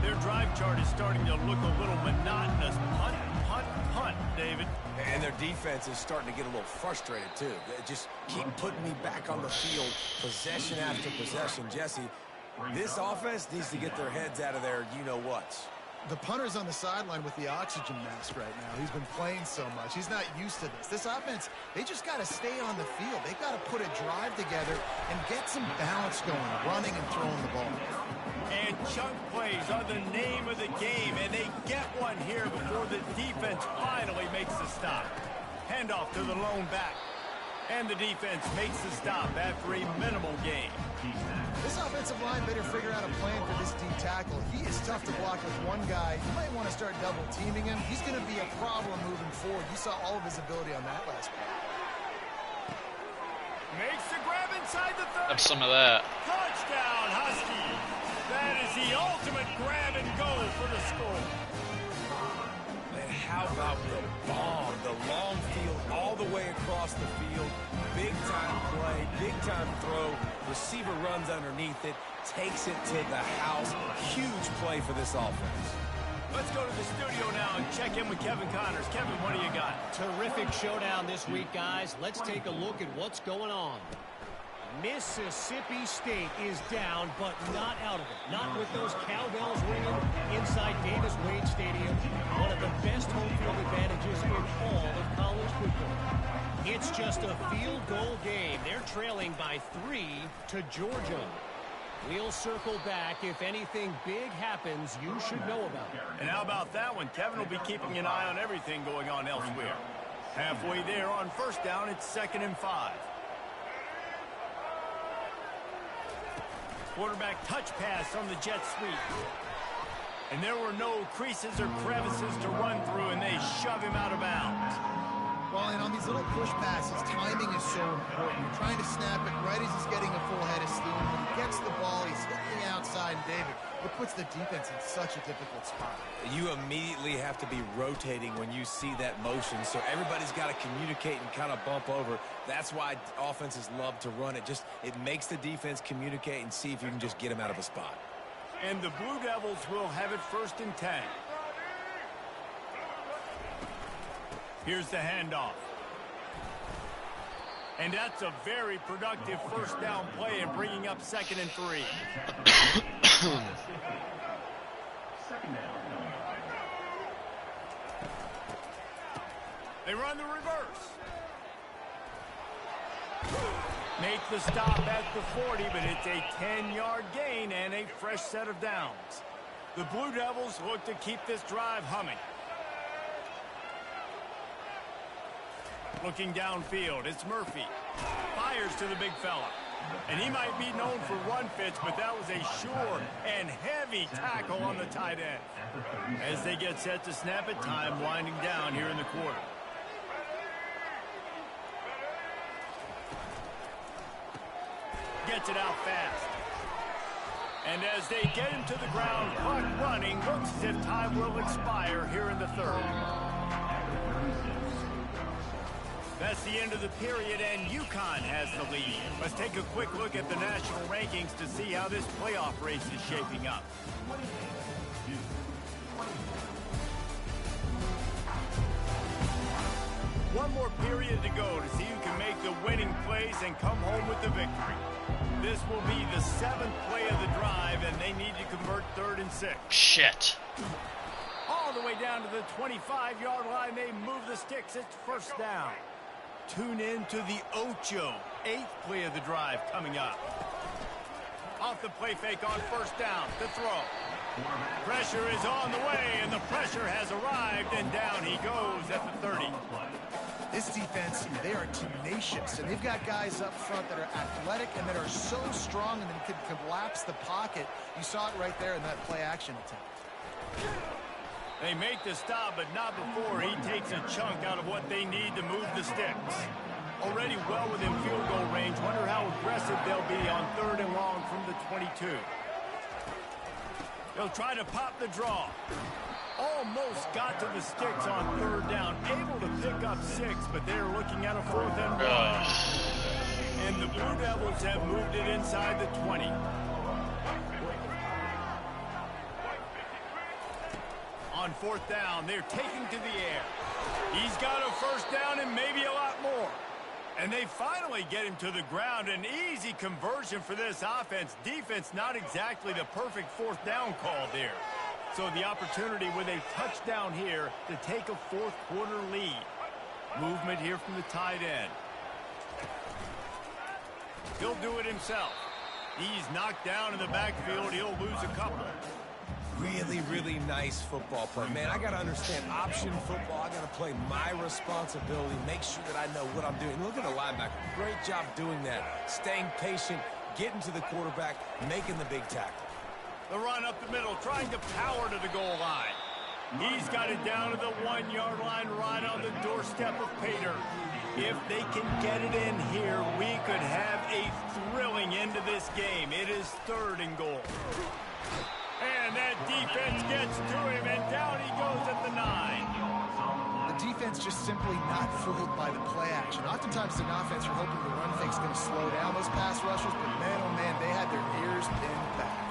Their drive chart is starting to look a little monotonous. Punt, punt, punt, David. And their defense is starting to get a little frustrated, too. They just keep putting me back on the field, possession after possession. Jesse, this offense needs to get their heads out of their you-know-whats. The punter's on the sideline with the oxygen mask right now. He's been playing so much. He's not used to this. This offense, they just got to stay on the field. They've got to put a drive together and get some balance going, running and throwing the ball. And chunk plays are the name of the game, and they get one here before the defense finally makes the stop. Handoff to the lone back. And the defense makes the stop after a minimal gain. This offensive line better figure out a plan for this D tackle. He is tough to block with one guy. You might want to start double teaming him. He's going to be a problem moving forward. You saw all of his ability on that last play. Makes the grab inside the 30. Have some of that. Touchdown, Huskies. That is the ultimate grab and go for the score. And how about the bomb, the long field all the way across the field. Big time play, big time throw. Receiver runs underneath it, takes it to the house. Huge play for this offense. Let's go to the studio now and check in with Kevin Connors. Kevin, what do you got? Terrific showdown this week, guys. Let's take a look at what's going on. Mississippi State is down, but not out of it. Not with those cowbells ringing inside Davis-Wade Stadium. One of the best home field advantages in all of college football. It's just a field goal game. They're trailing by 3 to Georgia. We'll circle back. If anything big happens, you should know about it. And how about that one? Kevin will be keeping an eye on everything going on elsewhere. Halfway there on first down, it's 2nd and 5. Quarterback touch pass on the jet sweep. And there were no creases or crevices to run through, and they shove him out of bounds. Well, and on these little push passes, timing is so important. You're trying to snap it right as he's getting a full head of steam. When he gets the ball, he's hitting the outside, and David, it puts the defense in such a difficult spot. You immediately have to be rotating when you see that motion, so everybody's got to communicate and kind of bump over. That's why offenses love to run it. It makes the defense communicate and see if you can just get him out of a spot. And the Blue Devils will have it 1st and 10. Here's the handoff. And that's a very productive first down play and bringing up 2nd and 3. They run the reverse. Make the stop at the 40, but it's a 10-yard gain and a fresh set of downs. The Blue Devils look to keep this drive humming. Looking downfield, it's Murphy. Fires to the big fella. And he might be known for run fits, but that was a sure and heavy tackle on the tight end. As they get set to snap it, time winding down here in the quarter. Gets it out fast. And as they get him to the ground, clock running, looks as if time will expire here in the 3rd. That's the end of the period, and UConn has the lead. Let's take a quick look at the national rankings to see how this playoff race is shaping up. One more period to go to see who can make the winning plays and come home with the victory. This will be the 7th play of the drive, and they need to convert 3rd and 6. Shit. All the way down to the 25-yard line, they move the sticks. It's 1st down. Tune in to the Ocho, 8th play of the drive coming up. Off the play fake on 1st down, the throw. Pressure is on the way, and the pressure has arrived, and down he goes at the 30. This defense, they are tenacious, and they've got guys up front that are athletic and that are so strong and then can collapse the pocket. You saw it right there in that play-action attempt. They make the stop, but not before he takes a chunk out of what they need to move the sticks. Already well within field goal range. Wonder how aggressive they'll be on 3rd and long from the 22. They'll try to pop the draw. Almost got to the sticks on 3rd down. Able to pick up 6, but they're looking at a 4th and 1. And the Blue Devils have moved it inside the 20. On 4th down, they're taking to the air. He's got a 1st down and maybe a lot more. And they finally get him to the ground. An easy conversion for this offense. Defense, not exactly the perfect 4th down call there. So the opportunity with a touchdown here to take a 4th quarter lead. Movement here from the tight end. He'll do it himself. He's knocked down in the backfield. He'll lose a couple. Really, really nice football play. Man, I got to understand option football. I got to play my responsibility, make sure that I know what I'm doing. Look at the linebacker. Great job doing that. Staying patient, getting to the quarterback, making the big tackle. The run up the middle, trying to power to the goal line. He's got it down to the 1-yard line, right on the doorstep of Pater. If they can get it in here, we could have a thrilling end to this game. It is 3rd and goal. And that defense gets to him, and down he goes at the 9. The defense just simply not fooled by the play action. Oftentimes in offense, you're hoping the run fake's going to slow down those pass rushers, but man, oh man, they had their ears pinned back.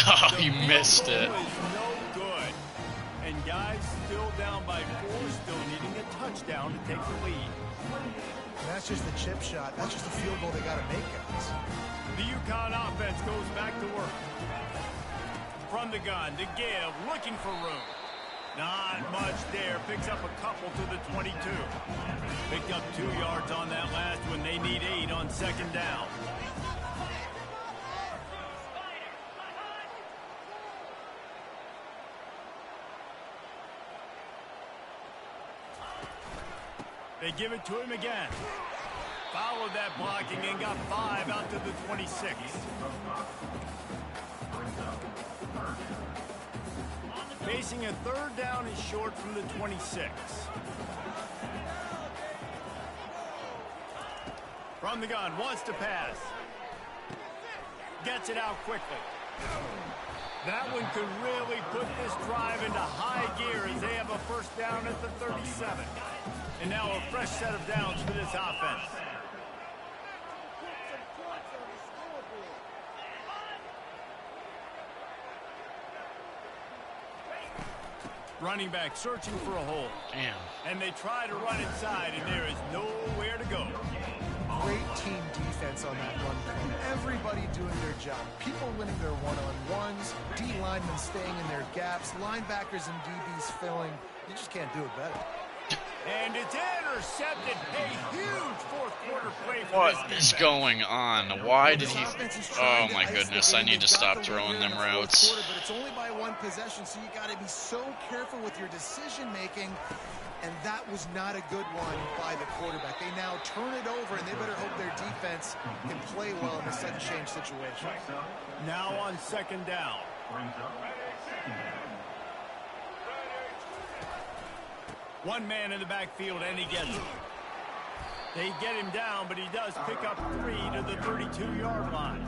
Oh, he missed it. No good. And guys still down by 4, still needing a touchdown to take the lead. And that's just the chip shot. That's just a field goal they got to make, guys. The UConn offense goes back to work. From the gun to give, looking for room. Not much there. Picks up a couple to the 22. Picked up 2 yards on that last one. They need 8 on 2nd down. They give it to him again. Followed that blocking and got 5 out to the 26. Facing a 3rd down is short from the 26. From the gun, wants to pass. Gets it out quickly. That one could really put this drive into high gear as they have a 1st down at the 37. And now a fresh set of downs for this offense. Running back searching for a hole. Damn. And they try to run inside, and there is nowhere to go. Great team defense on that run play. Everybody doing their job. People winning their one-on-ones, D linemen staying in their gaps, linebackers and DBs filling. You just can't do it better. And it's intercepted. A huge 4th quarter play for What this is going on? Why did he... Oh my goodness, I need to stop throwing them routes. But it's only by 1 possession, so you got to be so careful with your decision making. And that was not a good one by the quarterback. They now turn it over, and they better hope their defense can play well in a sudden change situation. Now on 2nd down. One man in the backfield, and he gets it. They get him down, but he does pick up 3 to the 32-yard line.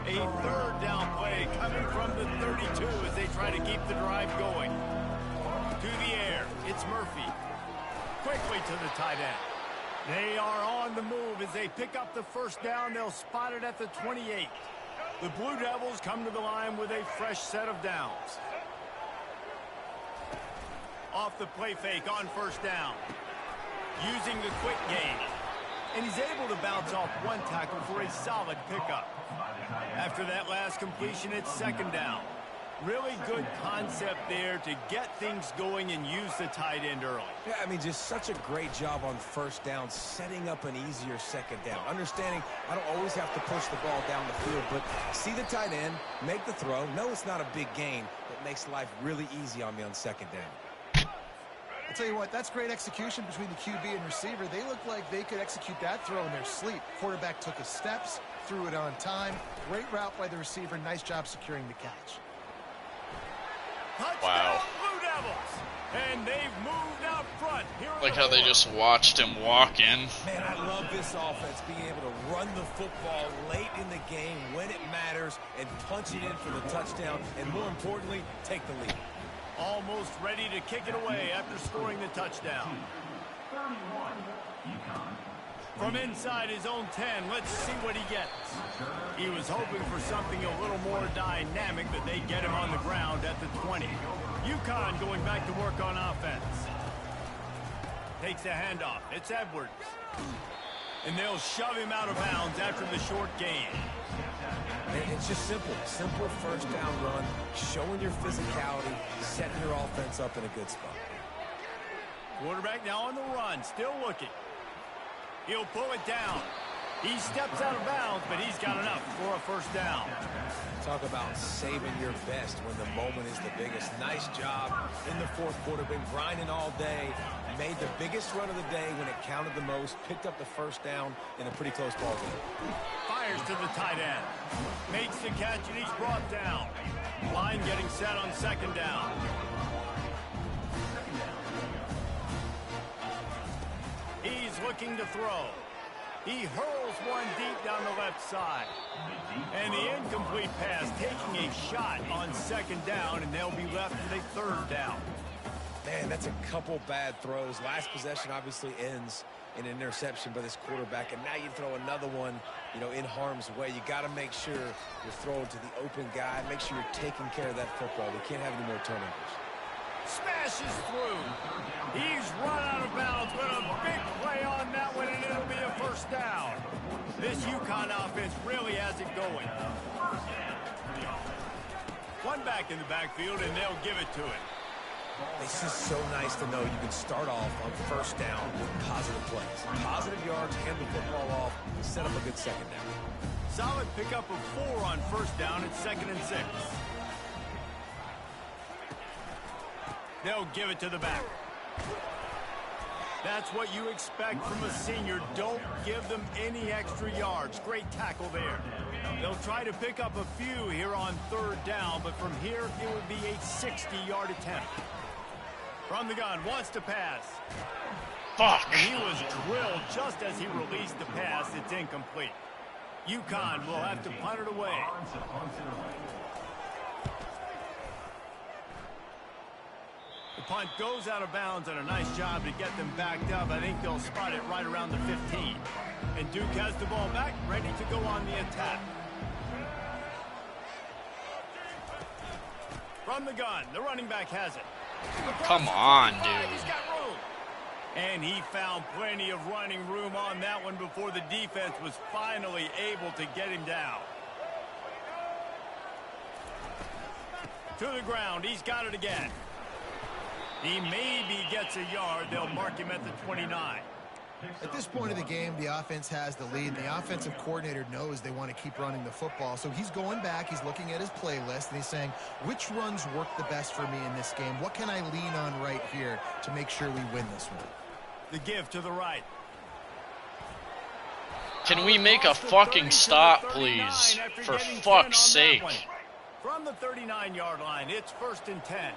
A 3rd down play coming from the 32 as they try to keep the drive going. To the air, it's Murphy. Quickly to the tight end. They are on the move as they pick up the 1st down. They'll spot it at the 28. The Blue Devils come to the line with a fresh set of downs. Off the play fake on 1st down. Using the quick game. And he's able to bounce off 1 tackle for a solid pickup. After that last completion, it's 2nd down. Really good concept there to get things going and use the tight end early. Yeah, I mean, just such a great job on 1st down, setting up an easier 2nd down. Understanding I don't always have to push the ball down the field, but see the tight end, make the throw. No, it's not a big gain, but makes life really easy on me on 2nd down. tell you what, that's great execution between the QB and receiver. They look like they could execute that throw in their sleep. Quarterback took his steps, threw it on time. Great route by the receiver. Nice job securing the catch. Touchdown, Wow. Blue Devils. And they've moved out front. Here Like how they just watched him walk in. Man, I love this offense being able to run the football late in the game when it matters and punch it in for the touchdown and, more importantly, take the lead. Almost ready to kick it away after scoring the touchdown. 31, UConn. From inside his own 10, let's see what he gets. He was hoping for something a little more dynamic, but they get him on the ground at the 20. UConn going back to work on offense. Takes a handoff. It's Edwards. And they'll shove him out of bounds after the short gain. And it's just simple. Simple first down run, showing your physicality, setting your offense up in a good spot. Quarterback now on the run, still looking. He'll pull it down. He steps out of bounds, but he's got enough for a first down. Talk about saving your best when the moment is the biggest. Nice job in the fourth quarter. Been grinding all day. Made the biggest run of the day when it counted the most. Picked up the first down in a pretty close ball game. Fires to the tight end. Makes the catch, and he's brought down. Line getting set on second down. He's looking to throw. He hurls one deep down the left side. And the incomplete pass taking a shot on second down, and they'll be left with a third down. Man, that's a couple bad throws. Last possession obviously ends in an interception by this quarterback, and now you throw another one, in harm's way. You got to make sure you're throwing to the open guy. Make sure you're taking care of that football. We can't have any more turnovers. Smashes through. He's run out of bounds, but a big play on that one, and it'll be a first down. This UConn offense really has it going. One back in the backfield, and they'll give it to him. It's just so nice to know you can start off on first down with positive plays. Positive yards, hand the football off, set up a good second down. Solid pickup of 4 on first down at 2nd and 6. They'll give it to the back. That's what you expect from a senior. Don't give them any extra yards. Great tackle there. They'll try to pick up a few here on third down, but from here it would be a 60-yard attempt. From the gun, wants to pass. Fuck. And he was drilled just as he released the pass. It's incomplete. UConn will have to punt it away. The punt goes out of bounds, and a nice job to get them backed up. I think they'll spot it right around the 15. And Duke has the ball back, ready to go on the attack. From the gun, the running back has it. Come on, He's dude. got room. And he found plenty of running room on that one before the defense was finally able to get him down. To the ground, he's got it again. He maybe gets a yard. They'll mark him at the 29. At this point of the game, the offense has the lead, and the offensive coordinator knows they want to keep running the football. So he's going back, he's looking at his playlist, and he's saying, which runs work the best for me in this game? What can I lean on right here to make sure we win this one? The give to the right. Can we make a fucking stop, please? For fuck's sake. From the 39-yard line, it's 1st and 10.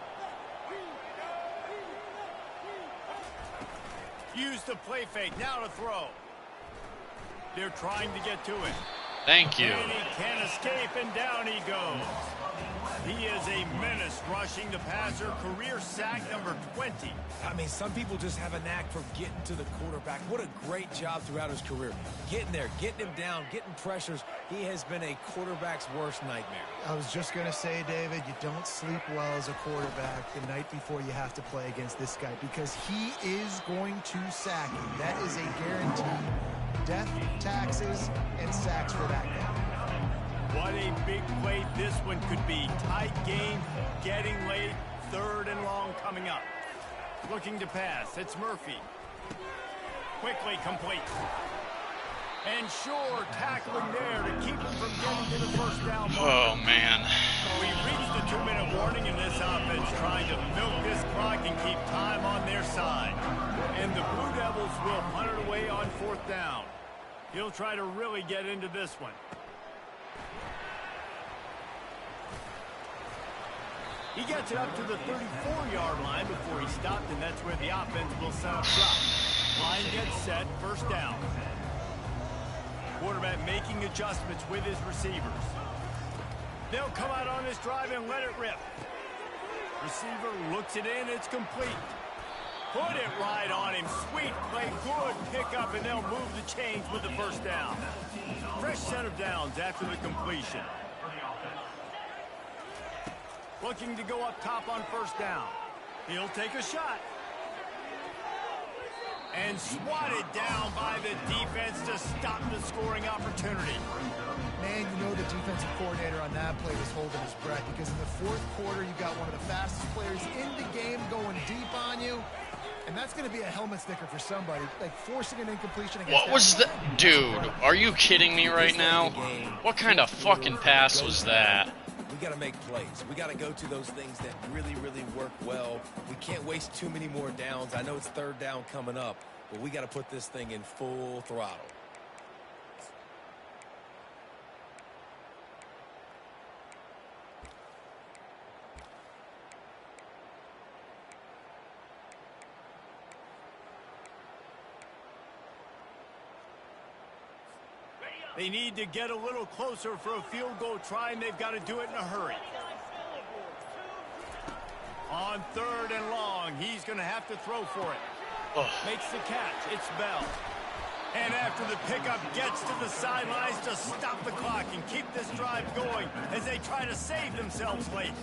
Use the play fake, now to throw. They're trying to get to it. Thank you. And he can't escape, and down he goes. He is a menace rushing the passer. Career sack number 20. I mean, some people just have a knack for getting to the quarterback. What a great job throughout his career. Getting there, getting him down, getting pressures. He has been a quarterback's worst nightmare. I was just going to say, David, you don't sleep well as a quarterback the night before you have to play against this guy, because he is going to sack you. That is a guarantee. Death, taxes, and sacks for that guy. What a big play this one could be. Tight game, getting late, 3rd and long coming up. Looking to pass, it's Murphy. Quickly complete. And Shore tackling there to keep him from getting to the first down. Oh, man. We reached the 2-minute warning in this offense, trying to milk this clock and keep time on their side. will punt it away on 4th down. He'll try to really get into this one. He gets it up to the 34-yard line before he stopped, and that's where the offense will set up shop. Line gets set, 1st down. Quarterback making adjustments with his receivers. They'll come out on this drive and let it rip. Receiver looks it in, it's complete. Put it right on him. Sweet play, good pickup, and they'll move the chains with the 1st down. Fresh set of downs after the completion. Looking to go up top on 1st down. He'll take a shot. And swatted down by the defense to stop the scoring opportunity. Man, you know the defensive coordinator on that play was holding his breath, because in the 4th quarter, you got one of the fastest players in the game going deep on you. And that's going to be a helmet sticker for somebody, like forcing an incompletion against. What was that? Dude, are you kidding me right now? What kind of fucking pass was that? We got to make plays. We got to go to those things that really, really work well. We can't waste too many more downs. I know it's 3rd down coming up, but we got to put this thing in full throttle. They need to get a little closer for a field goal try, and they've got to do it in a hurry. On 3rd and long, he's going to have to throw for it. Oh. Makes the catch. It's Bell. And after the pickup, gets to the sidelines to stop the clock and keep this drive going as they try to save themselves late.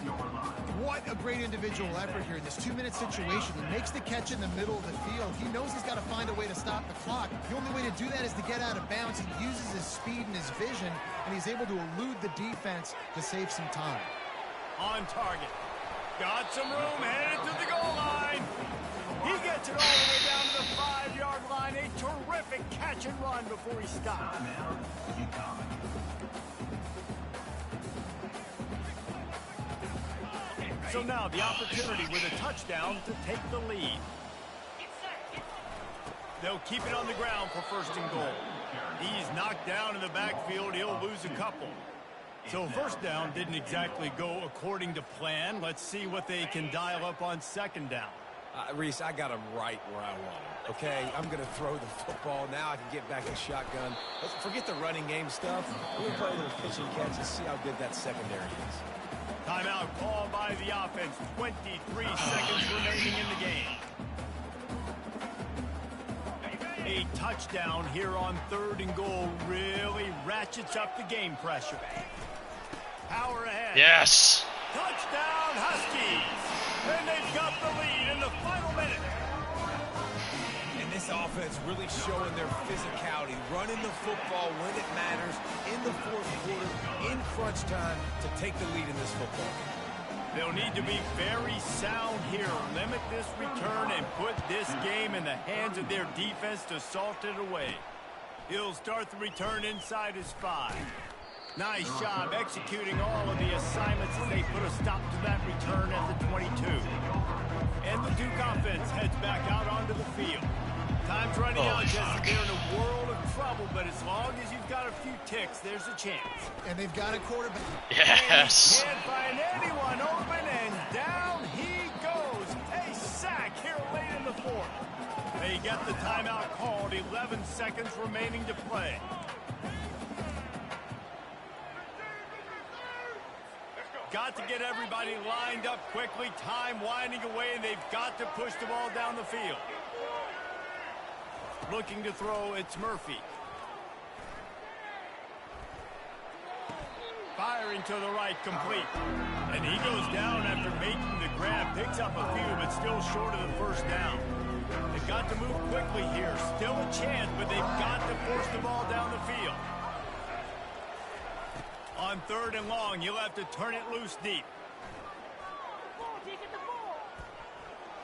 What a great individual effort here in this 2-minute situation. He makes the catch in the middle of the field. He knows he's got to find a way to stop the clock. The only way to do that is to get out of bounds. He uses his speed and his vision, and he's able to elude the defense to save some time. On target. Got some room, headed to the goal line. He gets it all the way down to the 5-yard line. A terrific catch and run before he stops. So now the opportunity with a touchdown to take the lead. They'll keep it on the ground for 1st and goal. He's knocked down in the backfield. He'll lose a couple. So 1st down didn't exactly go according to plan. Let's see what they can dial up on 2nd down. Reese, I got him right where I want him, okay? I'm going to throw the football. Now I can get back in shotgun. Forget the running game stuff. We'll play a little pitch and catch and see how good that secondary is. Timeout called by the offense. 23 seconds remaining in the game. A touchdown here on 3rd and goal really ratchets up the game pressure. Power ahead. Yes. Touchdown, Huskies. And they've got the lead in the final minute. And this offense really showing their physicality, running the football when it matters, in the 4th quarter, in crunch time, to take the lead in this football. They'll need to be very sound here. Limit this return and put this game in the hands of their defense to salt it away. He'll start the return inside his 5. Nice job executing all of the assignments as they put a stop to that return at the 22. And the Duke offense heads back out onto the field. Time's running out, Jesse. They're in a world of trouble, but as long as you've got a few ticks, there's a chance. And they've got a quarterback. Yes. Can't find anyone open, and down he goes. A sack here late in the 4th. They get the timeout called. 11 seconds remaining to play. Got to get everybody lined up quickly. Time winding away, and they've got to push the ball down the field. Looking to throw, it's Murphy. Firing to the right, complete. And he goes down after making the grab. Picks up a few, but still short of the 1st down. They've got to move quickly here. Still a chance, but they've got to force the ball down the field. On 3rd and long, you'll have to turn it loose deep.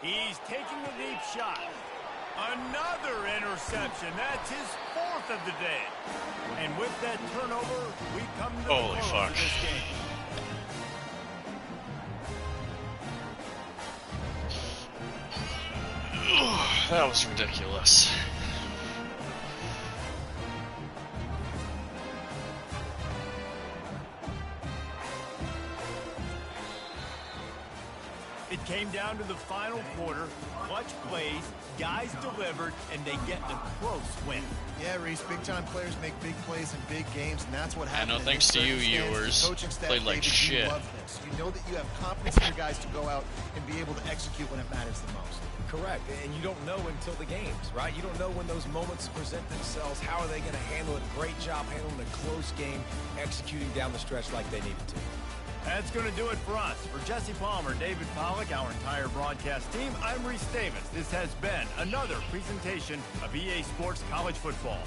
He's taking the deep shot. Another interception. That's his 4th of the day. And with that turnover, we come to the close of this game. That was ridiculous. came down to the final quarter, clutch plays, guys delivered, and they get a close win. Yeah, Reese, big-time players make big plays in big games, and that's what I happened. know, thanks to you, viewers. Played like shit. You love this. You know that you have confidence in your guys to go out and be able to execute when it matters the most. Correct, and you don't know until the games, right? You don't know when those moments present themselves. How are they going to handle it? Great job handling a close game, executing down the stretch like they needed to. That's going to do it for us. For Jesse Palmer, David Pollack, our entire broadcast team, I'm Reese Davis. This has been another presentation of EA Sports College Football.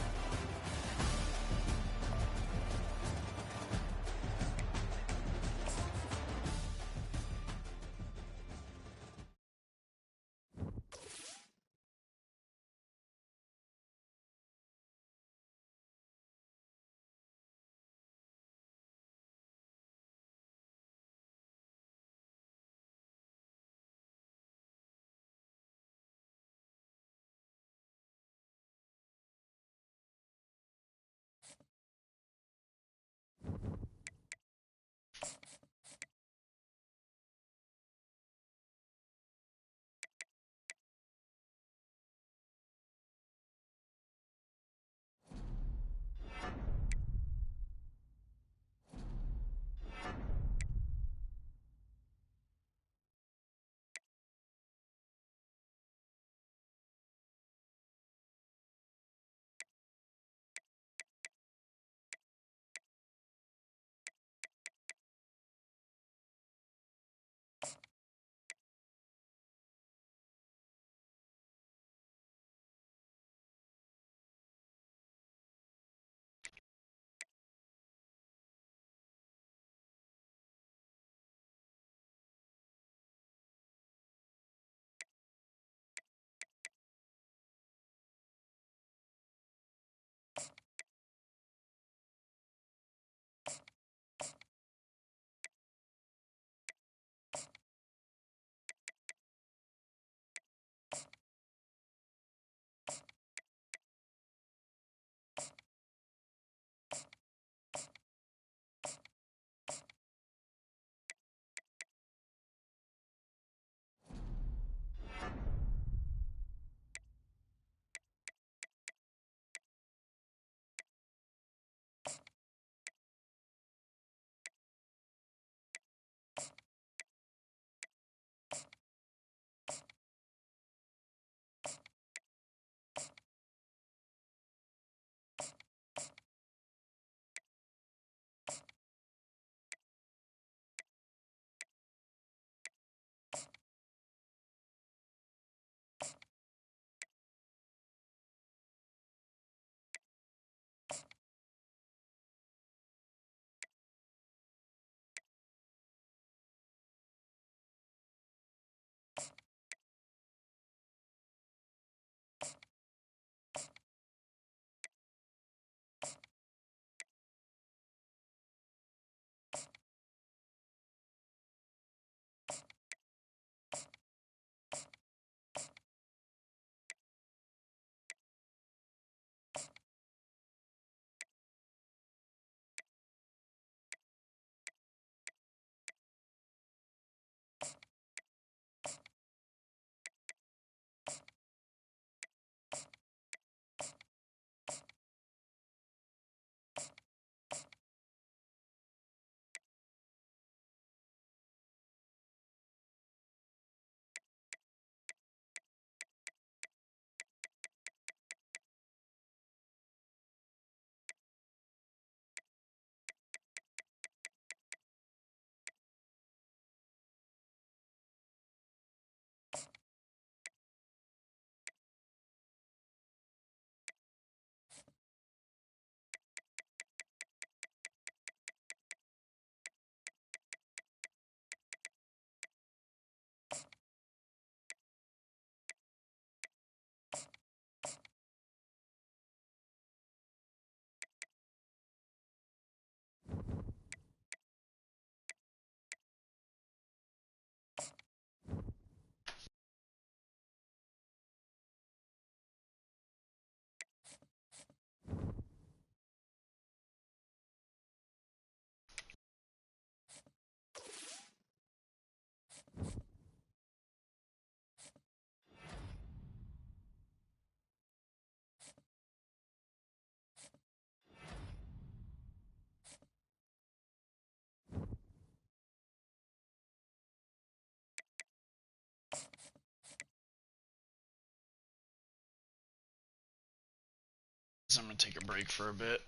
I'm going to take a break for a bit.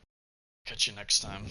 Catch you next time.